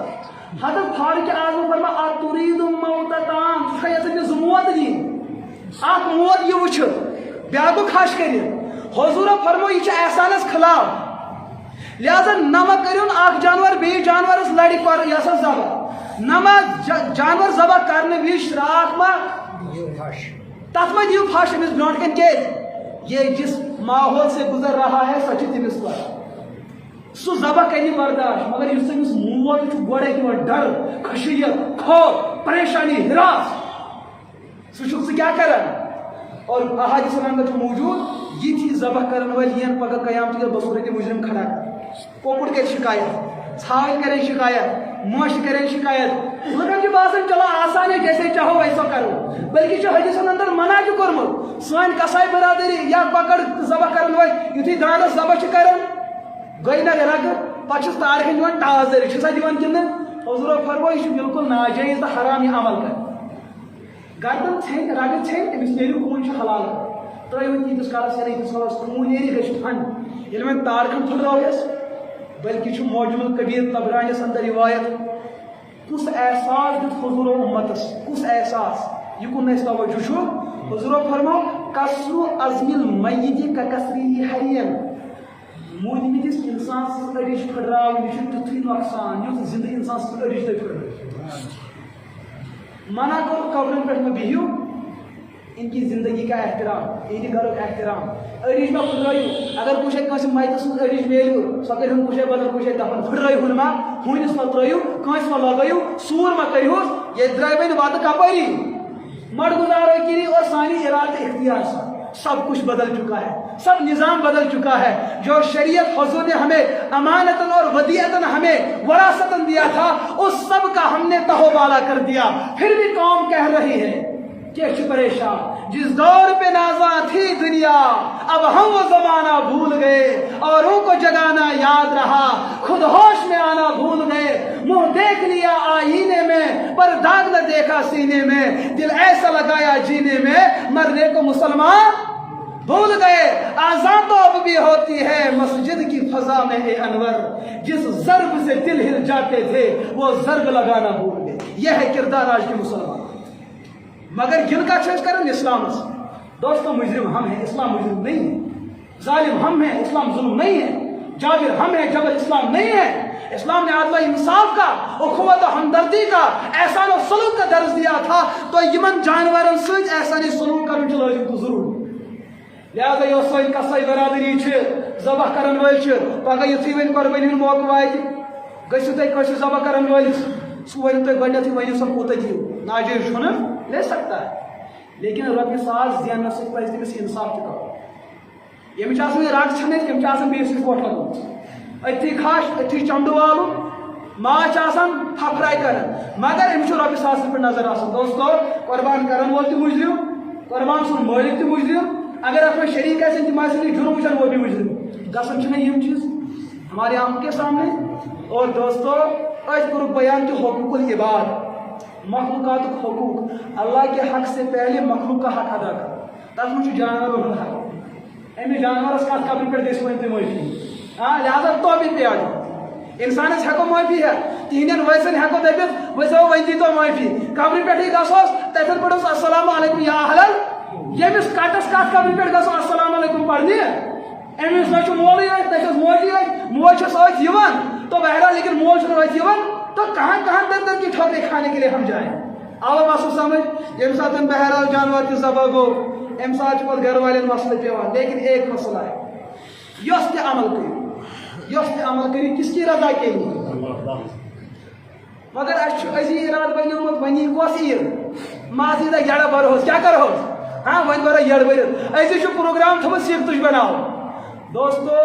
حضرت فاروق اعظم فرما اتريد موتتان ژٕ یژھان مےٚ زٕ موت دِنۍ اکھ موت یہ وٕچھِتھ بیاکھ گوٚو کھش کٔرِتھ حضورا فرمو یہ چھُ احسانس خلاف لہذا نما کٔرِوُن اکھ جانور بیٚیِس جانورس لڑِ کر یہ سا ذبح نما جانور ذبح کرنہٕ وِزِ شراکھ ما تتھ ما دِیو پھش أمِس برونٛٹھ کَنۍ کیٛازِ یہ جس ماحول سے گزر رہا ہے سۄ چھِ تٔمِس پتہ سُہ ذبح کرِ برداشت مگر یُس أمِس موٗل دود گوڑے کی ڈر خشیت خوف پریشانی ہراس سہ کیا کران اور احادیث اندر موجود یہ تھی ذبح کرن ول ین پگہ قیامت کے بصورت مجرم کھڑا کوکڑ کے شکایت ژھاوٕلۍ کریں شکایت موش کریں شکایت لکن کی باسن چلو آسان ہے جیسے چاہو ویسا کرو بلکہ حدیث اندر منع کورمت سان کسائی برادری یا پکڑ ذبح کرن ول یتھی دانس ذبح کران گئی نا رگ پچھس تار ہن دِوان ٹاس دٔرِتھ چھسا دِوان کِنہٕ حضورو فرموو یہ بالکل ناجائز تو حرام یہ عمل کر گردن ژھیٚنۍ رگہٕ ژھیٚنۍ أمِس نیرِ خوٗن چھُ حلال ترٛٲیِو تیٖتِس کالس یا ییٖتِس کالس خوٗن نیرِ گژھِ ٹھنٛڈ ییٚلہِ وۄنۍ تار کھنٛڈ پھٕٹرٲوہس بلکہ چھُ موجم الکبیر طبرانیس اندر روایت کس احساس دیت حضور امتس کس احساس یہ کن اس توجہ چھو حضور فرماو کسر عظم المیت ککسری حریم مودمتس انسان سن اڑج پھٹراو یہ تیتھُے نقصان یُتھ زندہ انسان سن اڑج تہ پھٹراو منع کرو قبرن پہ بہیو ان کی زندگی کا احترام ان گھر کا احترام اڑج ما پھٹرٲیِو اگر کُنہِ جایہِ کٲنٛسہِ مایتس سٕنٛز اڑج میلیو سۄ کٔرِہُن کُنہِ جایہِ بدل کُنہِ جایہِ دفن پھٹرٲیہُن ما ہوٗنِس ما ترٛٲیِو کٲنٛسہِ ما لگٲیِو سوٗر ما کٔرۍہوٗس ییٚتہِ درٛاے وۄنۍ وتہٕ کپٲری مڑ گزارو کری اور ثانی ارادہ اختیار سے سب کچھ بدل چکا ہے سب نظام بدل چکا ہے جو شریعت حضور نے ہمیں امانتاً اور ودیعتاً ہمیں وراثتاً دیا تھا اس سب کا ہم نے تہو بالا کر دیا پھر بھی قوم کہہ رہی ہے کہ پریشان جس دور پہ نازاں تھی دنیا اب ہم وہ زمانہ بھول گئے اوروں کو جگانا یاد رہا خود ہوش میں آنا بھول گئے منہ دیکھ لیا آئینے میں پر داغ نہ دیکھا سینے میں دل ایسا لگایا جینے میں مرنے کو مسلمان بھول گئے آزان تو اب بھی ہوتی ہے مسجد کی فضا میں اے انور جس ضرب سے دل ہل جاتے تھے وہ ضرب لگانا بھول گئے یہ ہے کردار آج کے مسلمان مگر جن کا چیز کریں اسلام سے دوستوں مجرم ہم ہیں اسلام مجرم نہیں ہے ظالم ہم ہیں اسلام ظلم نہیں ہے جابر ہم ہیں جبر اسلام نہیں ہے اسلام نے عدل و انصاف کا اخوت و ہمدردی کا احسان و سلوک کا درس دیا تھا تو یمن جانورن سۭتۍ احسانی سلوک کرن چھُ لازم تو ضرور لہذا یہ سوئی کسائی برادری ذبح کرن ول پگہ یتھُے وۄنۍ قۄربٲنی ہُنٛد موقعہٕ واتہِ گٔژھِو تُہۍ کٲنٛسہِ ذبح کرن وٲلِس سُہ ؤنِو تُہۍ گۄڈنیٚتھٕے ؤنِو سا کوٗتاہ دِیِو ناجٲیز چھُنہٕ لے سکتا ہے لیکن رۄپیہِ ساس زیننس سۭتۍ پزِ تٔمِس انصاف تہِ کرُن ییٚمِس چھِ آسان یہِ رگ ژھٕنِتھ تٔمِس چھِ آسان بیٚیِس سۭتۍ کوٹھ لگومُت أتھی کھش أتھی چمڈٕ والُن ماز چھِ آسان ہف فراے کران مگر أمِس چھُ رۄپیہِ ساسَس پٮ۪ٹھ نظر آسان دوستو قۄربان کرن وول تہِ مُجرم قۄربان سُنٛد مٲلِک تہِ مُجرم اگر اَتھ منٛز شریٖک آسن تِم آسن یہِ جُرم وٕچھان وہ بھی مُجرم گژھان چھِنہ یِم چیٖز ہمارے آنکھوں کے سامنے اور دوستو أسۍ کوٚرُکھ بیان کہ حقوق العباد مخلوقات حقوق اللہ کے حق سے پہلے مخلوق کا حق ادا کر تب مجھے جانوروں کا حق امی جانورس کات قبر پہ دس ون معافی لہذا تو بھی پیار انسانس ہیکو معافی ہے تہندین ویسن ہیکو دپت ویسو ون دی تو معافی قبر پہ گھوس تتن پڑھوس السلام علیکم یا اہل یمس کٹس کات قبر پہ گھو السلام علیکم پڑھنی امس نہ مولوی نہ موجی موج ست تو بہرحال لیکن موج ات تو کہاں کہاں در در کی ٹھوکریں کھانے کے لیے ہم جائیں آو مسو سمجھ یم سات بہرحال جانور تہ ذبح گو ام سات پہ گھر والن مسئلہ پیوان لیکن ایک مسئلہ ہے یس تہ عمل کری کس کی رضا کے لیے مگر اسی اراد بنیومت ونی کس عید ماضی دہ یڑ برہوس کیا کرہوس ہاں ون برا یڑ برت اسی پروگرام تھوت سیک تج بناو دوستو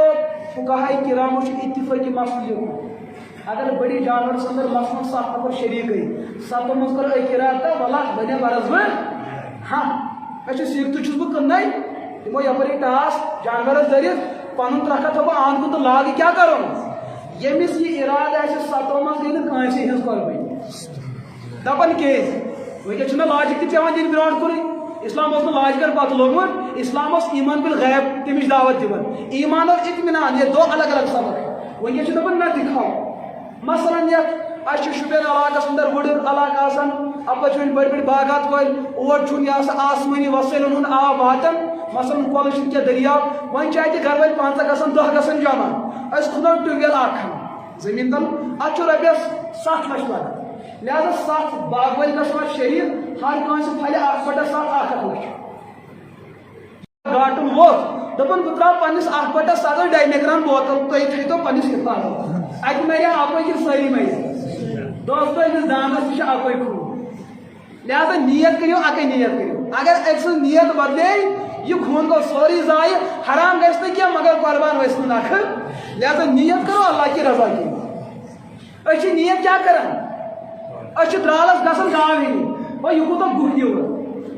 فقہاء کرامو اتفاقی مسئلہ اگر بڑی جانور اندر مثلاً 7 نفر شریک گئی 7 مز کر اک ارادہ ولا بنے برس بہ ہاں اچھا سیک تو چھس بہ کٕننے تمو یپری ٹاس جانورس دٔرِتھ پنُن ترکھا تھو بہ آنٛد کُن تہٕ لاگہٕ کیٛاہ کرُن ییٚمِس یہِ ارادٕ آسہِ 7 منٛز گٔے نہٕ کٲنٛسہِ ہٕنٛز قۄربٲنی دپان کیٛازِ وٕنکٮ۪س چھُنہ لاجِک تہِ پیوان دِنۍ برونٛٹھ کُنٕے اسلام اوس نہٕ لاج کر پتہٕ لوگمُت اسلام اوس ایمان بالغیب تمِچ دعوت دِوان ایمان اور اطمینان یہ دو الگ الگ سبق وٕنکٮ۪س چھِ دپان نہ دکھاو مثلاً یتھ اچھے شوپین علاقس اندر وُڑر علاقہ آسان اپر چھُ بڑی بڑی باغات وٲلۍ اور چھُنہٕ یہِ ہسا آسمٲنی وسٲیلن ہُنٛد آب واتان مثلاً کۄلہٕ چھِ کینٛہہ دٔریاو وۄنۍ چھِ اتہِ گھر وٲلۍ 5 گژھان 10 گژھان جمع أسۍ کھُنو ٹیوب ویل اکھ زٔمیٖن تل اتھ چھُ رۄپیس 7 لچھ لگان لہذا 7 باغ وٲلۍ گژھو اتھ شریٖک ہر کٲنٛسہِ پھلہِ 1/7 1 لچھ گاٹُن ووت دپان بہٕ ترٛاو پننس 1/7 ڈاینگرام بوتل تُہۍ تھٲیتو پننس حفاظت اتہِ مریا اپٲکۍ سٲری مریا دوستو امس دانس تہ اکوے خوٗن لہذا نیت کٔرِو اکے نیت کٔرِو اگر أکۍ سٕنٛز نیت بدلے یہ خوٗن گوٚو سورُے ضایع حرام گژھِ نہٕ کینٛہہ مگر قۄربان ؤسۍ نہٕ نکھٕ لہذا نیت کرو اللہ کی رضا کی أسۍ چھِ نیت کیٛاہ کران أسۍ چھِ درٛالس گژھان گاو ہیٚنہِ وۄنۍ یہِ کوٗتاہ گُہہ دِوٕ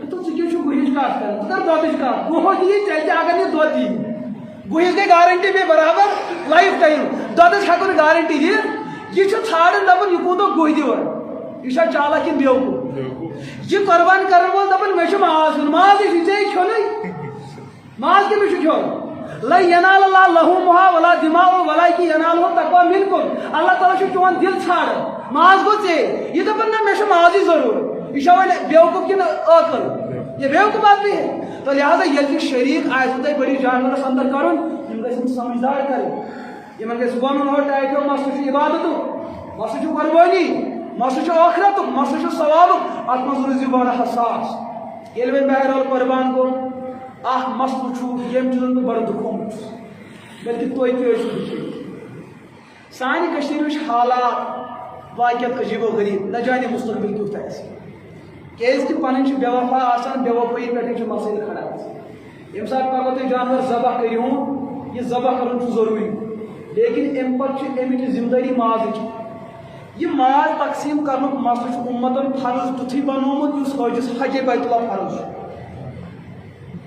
تہٕ ژٕ کیٛاہ چھُکھ گُہِچ کتھ کران ژٕ کر دۄدٕچ کتھ گُہہ دِیہِ ژےٚ تہِ اگر یہِ دۄد دِیہِ گُہِس گٔے گارنٹی بیٚیہِ برابر لایف ٹایم دۄدٕچ ہٮ۪کو نہٕ گارنٹی دِتھ یہِ چھُ ژھانڈان دپان یہِ کوٗتاہ گُہہ دِوٕ یہِ چھا چالاک کِنہٕ بیوقوٗف یہ قربان کرن وول دپان مےٚ چھُ ماز ہیوٚن ماز یہِ ژےٚ کھیوٚنٕے ماز کٔمِس چھُ کھیوٚن لن ینال اللہ لحومہا ولا دماؤہا ولکن ینالہ التقویٰ منکم اللہ تعالیٰ چھُ چون دل ژھانڈان ماز گوٚو ژےٚ یہِ دپان نہ مےٚ چھُ مازٕے ضروٗرت یہِ چھا وۄنۍ بیوقوٗف کِنہٕ عٲقل یہ بیوقوٗف آدمی ہے تو لہٰذا ییٚلہِ تہِ شریٖک آسہِ تۄہہِ بٔڑِس جانورس اندر کرُن یِم گژھن سمجھدار کرٕنۍ یِمن گژھِ وَنُن ہو ٹایٹھو مسلہٕ چھُ عبادتُک مسلہٕ چھُ قربٲنی مسلہٕ چھُ ٲخرتُک مسلہٕ چھُ ثوابُک اتھ منٛز روٗزِو بڑٕ حساس ییٚلہِ وۄنۍ بہرحال قۄربان گوٚو اکھ مسلہٕ چھُ ییٚمہِ چیٖزن بہٕ بڑٕ دُکھومُت چھُس بلکہِ تُہۍ تہِ ٲسِو دُکھی سانہِ کٔشیٖرِ ہٕنٛدۍ حالات واقعیت عجیٖب و غریٖب نہ جانے مستقبل کیُتھ آسہِ کیٛازِکہِ پنٕنۍ چھِ بے وفا آسان بے وفٲیی پٮ۪ٹھٕے چھُ مسٲیِل کھڑا گژھان ییٚمہِ ساتہٕ پگاہ تُہۍ جانور ذبح کٔرۍہوٗن یہِ ذبح کرُن چھُ ضروٗری لیکن امہِ پتہٕ چھِ اَمِچ ذمہٕ دٲری مازٕچ یہ ماز تقسیم کرنُک مسلہٕ چھُ اُمتن فرض تیُتھُے بنومُت یُس حٲجِس حجے بیت اللہ فرض چھُ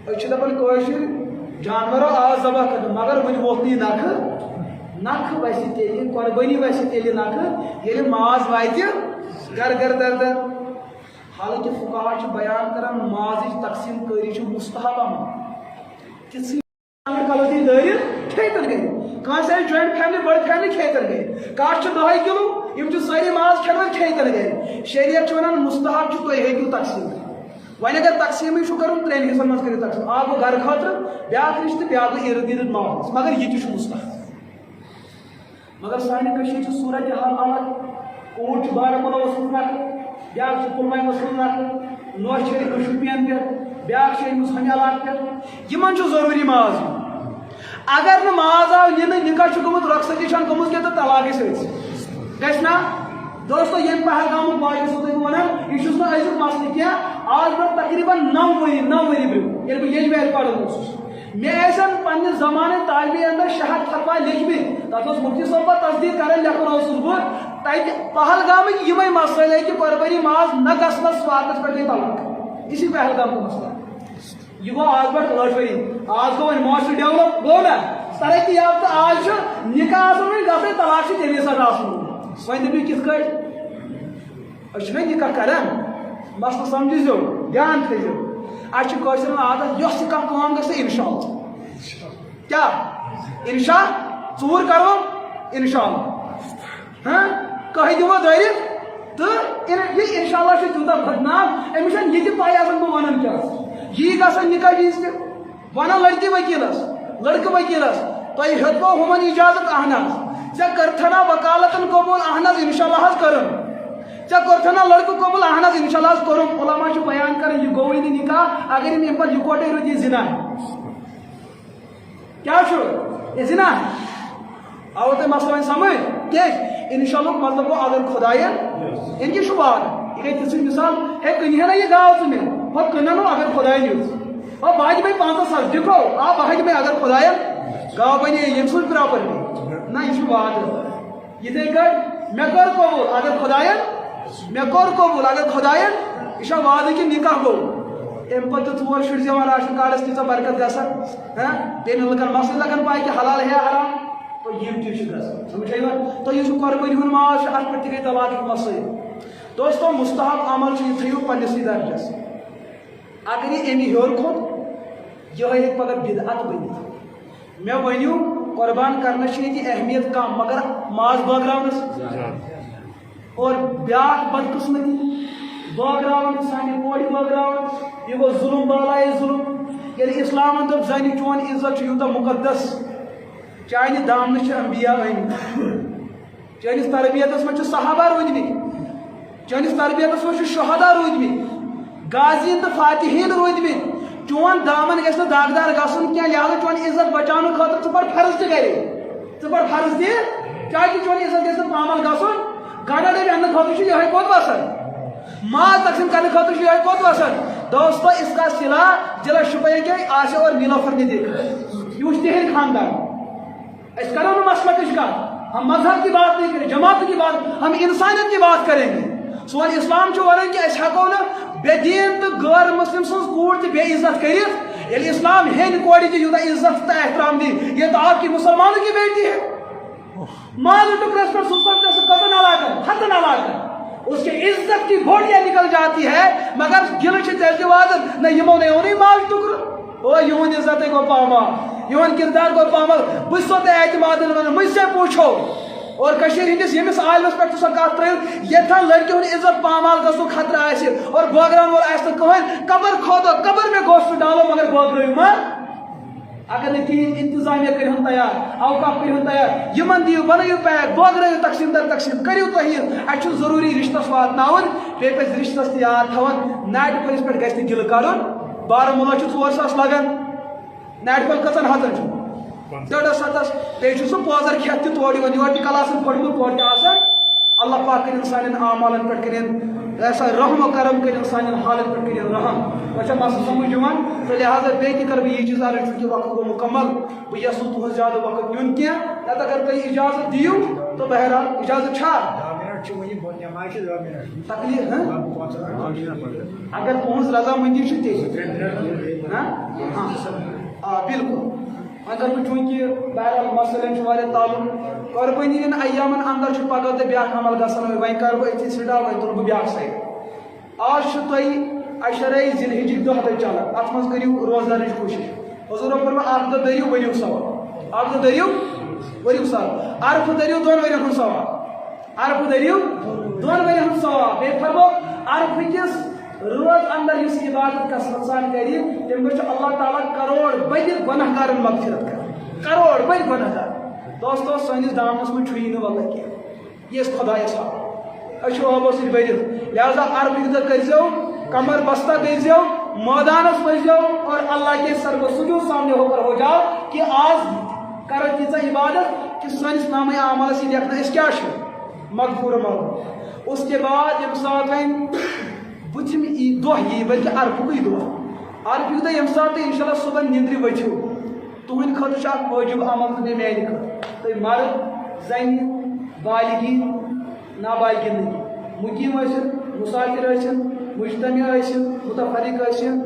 أسۍ چھِ دپان کٲشِر جانورو آز ذبح کرنہٕ مگر وۄنۍ ووت نہٕ یہِ نکھٕ وسہِ تیٚلہِ قۄربٲنی وسہِ تیٚلہِ نکھٕ ییٚلہِ ماز واتہِ گر گر در در حالانکہِ فقہا چھِ بیان کران مازٕچ تقسیٖم کٲری چھِ مستحب عمل تِژھٕے کلوتی دٲرِتھ کھیٚتن گٔے کٲنٛسہِ آسہِ جویِنٹ فیملی بٔڑ فیملی کھیٚتن گٔے کانٛہہ چھُ 10 کِلوٗ یِم چھِ سٲری ماز کھٮ۪وان کھیٚتن گٔے شریعت چھُ ونان مستحب چھُ تُہۍ ہیٚکِو تقسیٖم کٔرِتھ وۄنۍ اگر تقسیٖمٕے چھُ کرُن 3 حصن منٛز کٔرِو تقسیٖم اکھ گوٚو گرٕ خٲطرٕ بیاکھ رِشتہٕ بیاکھ گوٚو اِرد گِرد ماحولس مگر یہِ تہِ چھُ مستحب مگر سانہِ کٔشیٖرِ چھِ صوٗرت حال الگ کوٗر چھُ بارہمولہ اوسمُت نکھٕ بیاکھ چھُ پُلوامہِ اوسمُت نکھٕ نوش چھِ أنۍمٕژ شُپین پٮ۪ٹھ بیاکھ چھِ أنۍمٕژ ہمہِ علاقہٕ پٮ۪ٹھ یِمن چھُ ضروٗری ماز یُن اگر نہٕ ماز آو نِنہٕ نکاح چھُ گوٚمُت رۄخصتی چھَنہٕ گٔمٕژ کینٛہہ تہٕ طلاقٕے سۭتۍ گژھِ نا دوستو ییٚمہِ پہلگامُک واقعہٕ چھُسو تۄہہِ بہٕ ونان یہِ چھُس نہٕ أزیُک مسلہٕ کینٛہہ آز برونٛہہ تقریٖباً 9 ؤری برونٛہہ ییٚلہِ بہٕ ییٚجبیارِ پران اوسُس مےٚ ٲسۍ پننہِ زمانہٕ طالبہِ علمس 600 فتوا لیکھمٕتۍ تتھ اوس مُفتی صٲب پتہٕ تصدیٖق کران لیکھان اوسُس بہٕ تتہِ پہلگامٕکۍ یِمے مسٲیل ہے کہ قۄربٲنی ماز نہ گژھنس واتنس پٮ۪ٹھ گٔے طلاق یہِ چھُ پہلگام کو مسئلہ یہ گوٚو آز برونٛٹھ 8 ؤری آز گوٚو وۄنۍ معاشرٕ ڈیولپ گوٚو نا ترقی یافتہٕ آز چھُ نکاح آسان وۄنۍ گژھٕنۍ طلاق چھُ تیٚلے ساتہٕ آسان وۄنۍ دٔپِو کِتھ کٲٹھۍ أسۍ چھِنہ نکاح کران مسلہٕ سمجھزیو دھیان تھٲیزیو اَسہِ چھُ کٲشرٮ۪ن عادت یۄس تہِ کانٛہہ کٲم گژھِ اِنشاء اللہ کیٛاہ اِنشاء ژوٗر کرو اِنشاء اللہ کٔہۍ دِمو دٲرِتھ تہٕ یہِ اِنشاء اللہ چھُ تیوٗتاہ بدنام أمِس چھَنہٕ یہِ تہِ پاے آسان بہٕ وَنان کیٛاہ یی گژھان نکاح وِزِ تہِ وَنان لڑکی ؤکیٖلس لڑکہٕ ؤکیٖلس تۄہہِ ہیوٚتوٕ ہُمن اِجازت اہن حظ ژےٚ کٔرتھنا وکالتن قبوٗل اہن حظ اِنشاء اللہ حظ کٔرٕن ژےٚ کوٚرتھنا لڑکہٕ قبوٗل اہن حظ اِنشاء اللہ حظ کوٚرُم علما چھُ بیان کران یہِ گوٚوٕے نہٕ نکاح اگر یِم اَمہِ پتہٕ یِکوٹے روٗدۍ یہِ زِنا کیٛاہ چھُ یہِ زِنا آوٕ تۄہہِ مسلہٕ وۄنۍ سمجھ کیٛازِ اِنشاء اللہ مطلب گوٚو اگر خۄداین اَمہِ کیٛاہ چھُ وعدٕ یہِ گٔے تِژھٕے مثال ہے کٕنہِ ہے نہ یہِ گاو ژٕ مےٚ ہۄ کٕنن نہٕ اگر خۄداین یُژ بہٕ دِمے 50 دِکھو بہٕ دِمے اگر خۄداین گاو بنے ییٚمہِ سٕنٛز پراپرٹی نہ یہِ چھُ وعدٕ یِتھے کٲٹھۍ مےٚ کٔر قبوٗل اگر خۄداین مےٚ کوٚر قبوٗل اگر خۄداین یہِ چھا وعدٕ کہِ نکاح گوٚو اَمہِ پتہٕ تہِ 4 شُرۍ زٮ۪وان راشن کارڈس تیٖژاہ برکت گژھان بیٚیہِ نہٕ لُکن مسلہٕ لگان پاے کہِ حلال ہے حرام تو یِم تہِ چھِ گژھان سمجھ یِوان تۄہہِ یُس قۄربٲنی ہُنٛد ماز چھُ اتھ پٮ۪ٹھ تہِ گٔے طلاقٕکۍ مسٲیل دوستو مستحب عمل چھُ یہِ تھٲیِو پننسٕے درجس اگر یہِ اَمہِ ہیوٚر کھوٚت یِہوٚے ہیٚکہِ پگاہ بدعت بٔنِتھ مےٚ ؤنِو قۄربان کرنس چھِ ییٚتہِ اہمیت کم مگر ماز بٲگراونس اور بیاکھ بدقٕسمتی بٲگراوان سانہِ کورِ بٲگراوان یہِ گوٚو ظُلم بالایے ظُلم ییٚلہِ اِسلامن دوٚپ زنہِ چون عزت چھُ یوٗتاہ مُقدس چانہِ دامنہٕ چھِ انبیا آمٕتۍ چٲنِس تربیتس منٛز چھِ صحابہ روٗدمٕتۍ چٲنِس تربیتس منٛز چھِ شہدا روٗدمٕتۍ غازیٖن تہٕ فاتحیٖن روٗدمٕتۍ چون دامن گژھِ نہٕ داغدار گژھُن کینٛہہ لہٰذا چون عزت بچاونہٕ خٲطرٕ ژٕ پَر فرض تہِ گرے ژٕ پَر فرض تہِ کیٛازِ چون عزت گژھِ نہٕ پامل گژھُن گانا ڈے انہ خاطر یہ کوت وسان ماز تقسیم کرنے خاطر یہ کوت وسان دوستو اس کا صلہ ضلع شپین کے آسے اور نیلوفر نے دیکھا یہ تہر خاندان اس کرو نا مسئلہ کچھ کا ہم مذہب کی بات نہیں کریں جماعت کی بات ہم انسانیت کی بات کریں گے سون اسلام ورن کہ اس ہکو نا بے دین تو غیر مسلم سن کوڑ تہ بے عزت کرت یل اسلام ہین کوڑی تہ یوتہ عزت تو احترام دی یہ تو آپ کی مسلمانوں کی بیٹی ہے مال ٹکرس پر سلطان سے قدر نہ لا کر حد نہ لا کر اس کی عزت کی گھوڑیاں نکل جاتی ہے مگر گل تیزواد نہ یمو نہیں مال ٹکر او یہن عزت گو پامال یہن کردار گو پامال بس تو اعتماد مجھ سے پوچھو اور کشیر ہندس یمس عالمس پہ سو کت ترت یتھا لڑکیوں عزت پامال گھو خطرہ آسہ اور بوگران وول آس کہین قبر کھودو قبر میں گوشت ڈالو مگر بوگرو ما اگر نہ تین انتظامیہ کرہن تیار اوقاف کرہن تیار یمن دیو بنائیو پیک بوگرو تقسیم در تقسیم کریو توہین اچھو ضروری رشتس واتناون بیٚیہِ پزِ رشتس تہ یاد تھاون نیٹ پلس پہ گژھِ نہٕ گل کرُن بارہمولہ چھ 4 ساس لگان نیٹ پل کژن ہتن چھ 1.5 بیٚیہِ سُہ پوزر کھیت تہ تور یور تہ کلاسن پھٹمت تور تہ آسان اللہ پاک کرن سانین اعمالن پہ کرن ایسا رحم و کرم کرن سانین حالن پہ کرن رحم وچھا مسئلہ سمجھ یوان تو لہذا بیٚیہِ تہ کر بہٕ یہ گزارش چونکہ وقت گو مکمل بہٕ یژھٕ تُہنٛد زیادٕ وقت نیُن کینٛہہ نتہٕ اگر تُہۍ اجازت دِیِو تو بہرحال اجازت چھا تکلیف اگر تُہنٛز رضامندی چھِ تیٚلہِ بالکل اگر بہٕ چونکہ بہرحال مسئلن واریاہ تعلق قربٲنی ہن ایامن اندر چھ پگہ تہ بیاکھ عمل گژھان وۄنۍ کرٕ بہٕ أتھی سٹاپ وۄنۍ تُلہٕ بہٕ بیاکھ سایڈ آز چھُ تۄہہِ عشرے ذی الحجٕکۍ دۄہ تہِ چلان اتھ منٛز کٔرِو روزدارٕچ کوٗشش حضوٗرو فرموو اکھ دۄہ دٔرِو ؤرِو ثواب اکھ دۄہ دٔرِو ؤرِو ثواب عرفہٕ دٔرِو 2 ؤرین ہُنٛد ثواب عرفہٕ دٔرِو 2 ؤرین ہُنٛد ثواب بیٚیہِ فرموو عرفہٕ کِس روز اندر یُس عبادت کثرت سان کرِ تمہِ دۄہ چھُ اللہ تعالیٰ کروڑ بٔدِ گۄناہ گارن مغفرت کران کروڑ بٔدِ گۄناہ گار دوستو سٲنِس دامنس منٛز چھُ یی نہٕ واللہ کینٛہہ یہِ ٲسۍ خۄدایس حوالہٕ أسۍ چھِ آبو سۭتۍ بٔرِتھ لہذا عرفٕکۍ دۄہ کٔرۍزیو کمر بستہ گٔژھۍزیو مٲدانس ؤسۍزیو اور اللہ کے سر و سجود سامنے ہو کر ہو جاؤ کہ آز کرو تیٖژاہ عبادت کہ سٲنِس نامے اعمالس یہِ لیکھنہٕ أسۍ کیٛاہ چھِ مغفوٗر مغفوٗر اس کے بعد ییٚمہِ ساتہٕ وۄنۍ بُتھِم دۄہ یی بلکہ عرفُکُے دۄہ عرفٕکۍ دۄہ ییٚمہِ ساتہٕ تُہۍ اِنشاء اللہ صُبحن نِندرِ ؤتھِو تُہنٛدِ خٲطرٕ چھُ اکھ وٲجِب عمل تہٕ بیٚیہِ میانہِ خٲطرٕ تُہۍ مرد زنہِ بالغی نابالغی مقیم ٲسِن مُسافر ٲسِن مجتمع ٲسِن متفرق ٲسِن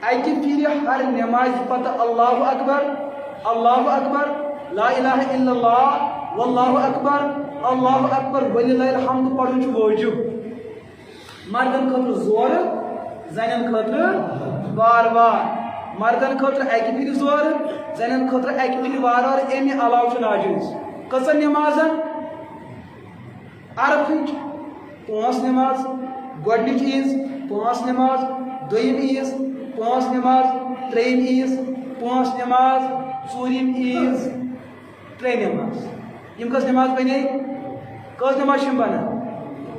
اکہِ پھِرِ ہر نٮ۪مازِ پتہٕ اللہ اکبر لا الہ الا اللہ واللہ اکبر وللہ الحمد پڑھُن چھُ وٲجِب مردن خٲطرٕ زورٕ زنٮ۪ن خٲطرٕ وار وار مردن خٲطرٕ اکہِ پھِرِ زورٕ زنٮ۪ن خٲطرٕ اکہِ پھِرِ وار وار امہِ علاوٕ چھُ ناجٲیز کٔژن نٮ۪مازن عرفٕچ 5 نٮ۪ماز گۄڈنِچ عیٖز 5 نٮ۪ماز دوٚیِم عیٖز 5 نٮ۪ماز ترٛیٚیِم عیٖز 5 نٮ۪ماز ژوٗرِم عیٖز 3 نٮ۪ماز یِم کٔژ نٮ۪ماز بنے کٔژ نٮ۪ماز چھِ یِم بنان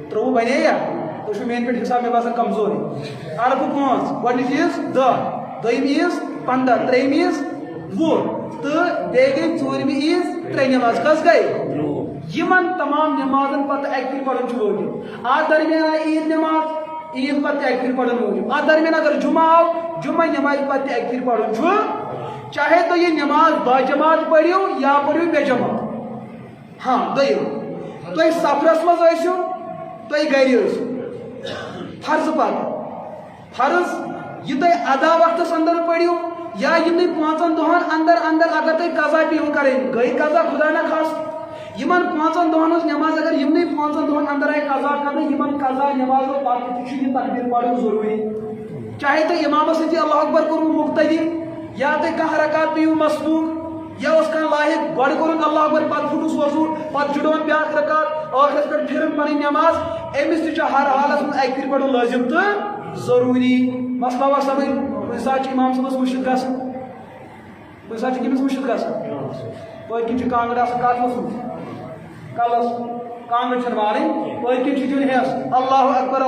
13 بنے یا تُہۍ چھُو میٛانہِ پٮ۪ٹھ حِساب مےٚ باسان کمزورٕے عرفہٕ 5 گۄڈنِچ عیٖز 10 دوٚیِم عیٖز 15 ترٛیٚیِم عیٖز 20 تہٕ بیٚیہِ گٔے ژوٗرمہِ عیٖز 3 نٮ۪ماز کٔژ گٔے یِمن تمام نٮ۪مازن پتہٕ اکہِ پھِرِ پڑھُن چھُ وٲجِب اتھ درمیان آیہِ عیٖد نٮ۪ماز عیٖد پتہٕ تہِ اکہِ پھِرِ پڑھُن وٲجِب اتھ درمیان اگر جُمعہ آو جُمعہ نٮ۪مازِ پتہٕ تہِ اکہِ پھِرِ پڑھُن چھُ چاہے تُہۍ یہِ نٮ۪ماز باجماعت پٔرِو یا پٔرِو بے جماعت ہاں دوٚیِم تُہۍ سفرس منٛز ٲسِو تُہۍ گرِ ٲسِو فرض پتہٕ فرض یہ تُہۍ ادا وقتس اندر پٔرِو یا یِمنٕے 5 دۄہن اندر اندر اگر تُہۍ قضا پیٚیو کرٕنۍ گٔے قضا خدا نہ خاص یِمن 5 دۄہن ہٕنٛز نٮ۪ماز اگر یِمنٕے 5 دۄہن اندر آیہِ قضا کرنہٕ یِمن قضا نٮ۪مازو پتہٕ تہِ چھُ یہِ تکبیٖر پرُن ضروٗری چاہے تُہۍ اِمامس سۭتی اللہ اکبر کوٚرمُت مُقتدی یا تُہۍ کانٛہہ رکات پیٚیو مسبوٗق یا اوس کانٛہہ لاحق گۄڈٕ کوٚرُن اللہ اکبر پتہٕ پھُٹُس وضوٗ پتہٕ جُڑوُن بیٛاکھ رکات ٲخرس پٮ۪ٹھ پھِرٕن پنٕنۍ نٮ۪ماز أمِس تہِ چھُ ہر حالس منٛز اکہِ پھِرِ پرُن لٲزِم تہٕ ضروٗری مسلہٕ آوا سمجھ کُنہِ ساتہٕ چھُ اِمام صٲبس مُشِتھ گژھان کُنہِ ساتہٕ چھُ کٔمِس مُشِتھ گژھان پٔتۍ کِنۍ چھُ کانٛگٕر آسان کتھ منٛز کلس کانٛگٕر چھنہٕ والٕنۍ پٔتۍ کِنۍ چھُ دیُن ہٮ۪س اللہ اکبر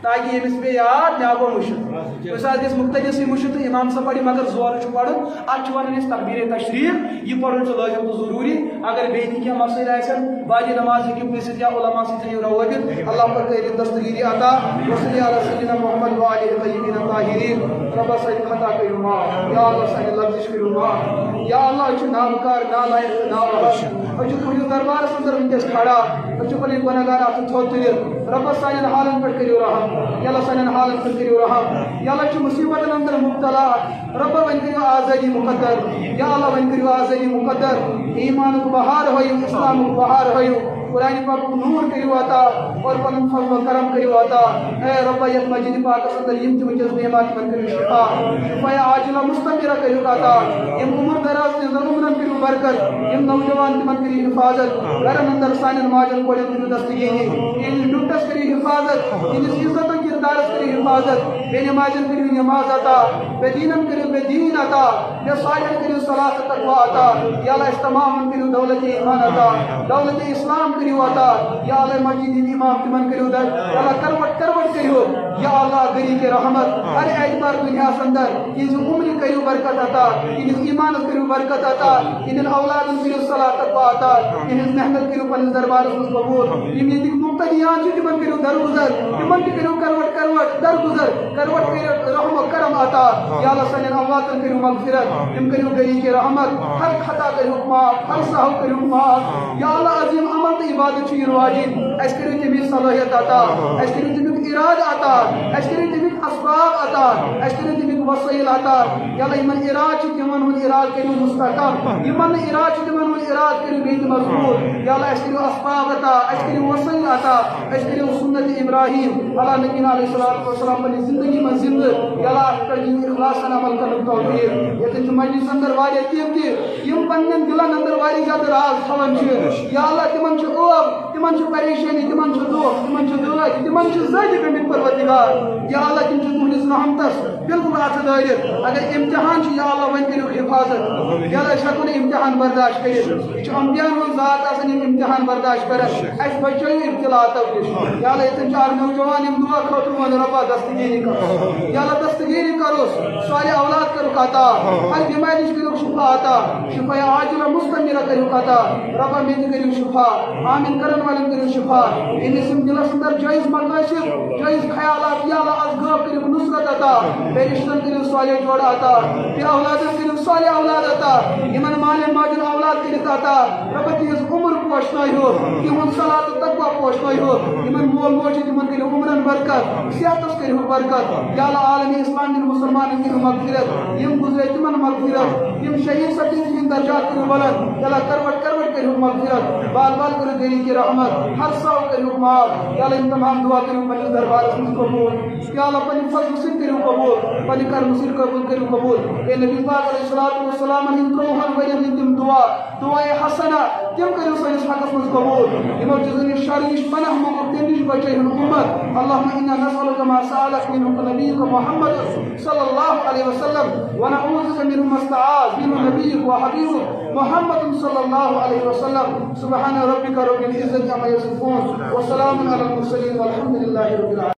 تاکہ یمس بے یاد مے گو مشت مثال گھس مختلف سی مشت امام صاحب پڑھی مگر زور پڑھن ات ونان تقبیر تشریف یہ پڑھن لازم تو ضروری اگر بے تھی کیا مسائل آسن باقی نماز ہیکو پرسد یا علماء سے تھیو روابط اللہ پر کہ دستگیری عطا وصلی علی سیدنا محمد و آلہ الطیبین الطاہرین رب سائد خطا کرو ما یا اللہ سائد لفظ کرو ما یا اللہ اچھ نامکار نالائق ناوہش اچھ کھڑی دربار سندر ونکس کھڑا اچھ پلی گناہگار آپ تھوت تلیر رب سائد حالن پر کریو رحم یا اللہ سائد حالن پر کریو رحم یا اللہ اچھ مصیبت اندر مبتلا رب ون کریو آزادی مقدر یا اللہ ون کریو آزادی مقدر ایمان کو بہار ہوئی اسلام کو بہار ہوئی قرآن پاک کو نور کریو آتا اور پنن فضل و کرم کریو آتا اے رب یک مسجد پاک اندر یم تمجز نعمت من کریو شفا شفا عاجلہ مستمرہ کریو آتا یم عمر دراز اندر عمرن کریو برکت یم نوجوان تمن کریو حفاظت گرن اندر سانن ماجن کوڑے کریو دستگیری ان ڈوٹس کریو حفاظت ان عزت و کردارس کریو حفاظت بے نمازن کریو نماز آتا بے دینن کریو بے دین آتا بے صالح کریو صلاح تقوی آتا یا اللہ استمام کریو دولت ایمان آتا دولت اسلام کریو آتا یا اللہ مسجد امام تمن کریو در یا اللہ کروٹ کریو یا اللہ گری کے رحمت ہر اعتبار دنیا سندر ان عمر کریو برکت آتا ان ایمان کریو برکت آتا ان اولاد کریو صلاح تقوی آتا ان محنت کریو پن دربار قبول ان دی مبتلیان تمن کریو درگزر تمن کریو کروٹ درگزر کروٹ کریو رحم و کرم آتا یا اللہ سن اموات کریو مغفرت تم کریو گری کے رحمت ہر خطا کریو معاف ہر سہو کریو معاف یا اللہ عظیم عمل عبادت چھ واجب اس کریو تمی صلاحیت آتا اس کریو تمی ارادہ آتا اس کریو تمی اسباب آتا اس کریو تمی وسائل آتا یا اللہ ایمن اراد چھ تمن ہن اراد کریو مستحکم ایمن اراد چھ تمن ہن اراد کریو بیت مضبوط یا اللہ اس کریو اسباب آتا اس کریو وسائل آتا اس کریو سنت ابراہیم علی نبینا علیہ الصلوۃ والسلام پر زندگی من زندہ یا اللہ کر اخلاص عمل کرن توفیق یتن چھ مجلس اندر واری تیم کہ یم پنن دلن اندر واری زیادہ راز تھون چھ یا اللہ تمن چھ اوب تمن چھ پریشانی تمن چھ دکھ تمن چھ دعا تمن چھ زادی گمت پروردگار یا اللہ تم چھ تہندس رحمتس بالکل اتھ دٲرِتھ اگر امتحان چھ یا اللہ ون کریو حفاظت یا اللہ شکو امتحان برداشت کرت یہ انبیاء ہن ذات آسان یم امتحان برداشت کرن اس بچو ابتلااتو نش یا اللہ یتن چھ نوجوان یم دعا خاطر ون ربا دستگیری کرو یا اللہ دستگیری کروس صالح اولاد کرو عطا ہر بیماری نش کرو شفا عطا شفا عاجلہ مستمرہ کرو عطا ربا میں کرو شفا آمین کرن والن کرو شفا ان اسم دلس اندر جائز مقاصد جائز خیالات یا اللہ از غاب کرو نصرت عطا بے رشتن کرو صالح جوڑ عطا بے اولادن کرو صالح اولاد عطا یمن مال ماجن اولاد کرو عطا رب تیز عمر پوشنائی ہو یمن صلاۃ و تقوی پوشنائی ہو یمن مول موج یمن کرو عمرن برکت صحتس کرو برکت یا اللہ عالم اسلام دین مسلمان کرو مغفرت یم گزرے تمن مغفرت یم شہید سٹی دین درجات کرو بلند یا اللہ کروٹ کرو مغفرت بال بال کرو دیری کی رحمت ہر ساو کرو معاف یا اللہ ان تمام دعا کرو پنی دربار میں قبول یا اللہ پنی فضل سے کرو قبول پنی کرم سے قبول کرو قبول اے نبی پاک علیہ الصلوۃ والسلام ان کو ہر وجہ تم دعا حسنہ تم کرو سنس حق میں قبول یم جزن شر نش پناہ مگو تم نش بچے امت اللهم انا نسالک ما سالک من نبیک محمد صلی اللہ علیہ وسلم ونعوذ بک من ما استعاذ من نبیک وحبیبک محمد صلی اللہ علیہ وسلم سبحان ربک رب العزت عما یصفون وسلام علی المرسلین والحمد للہ رب العالمین.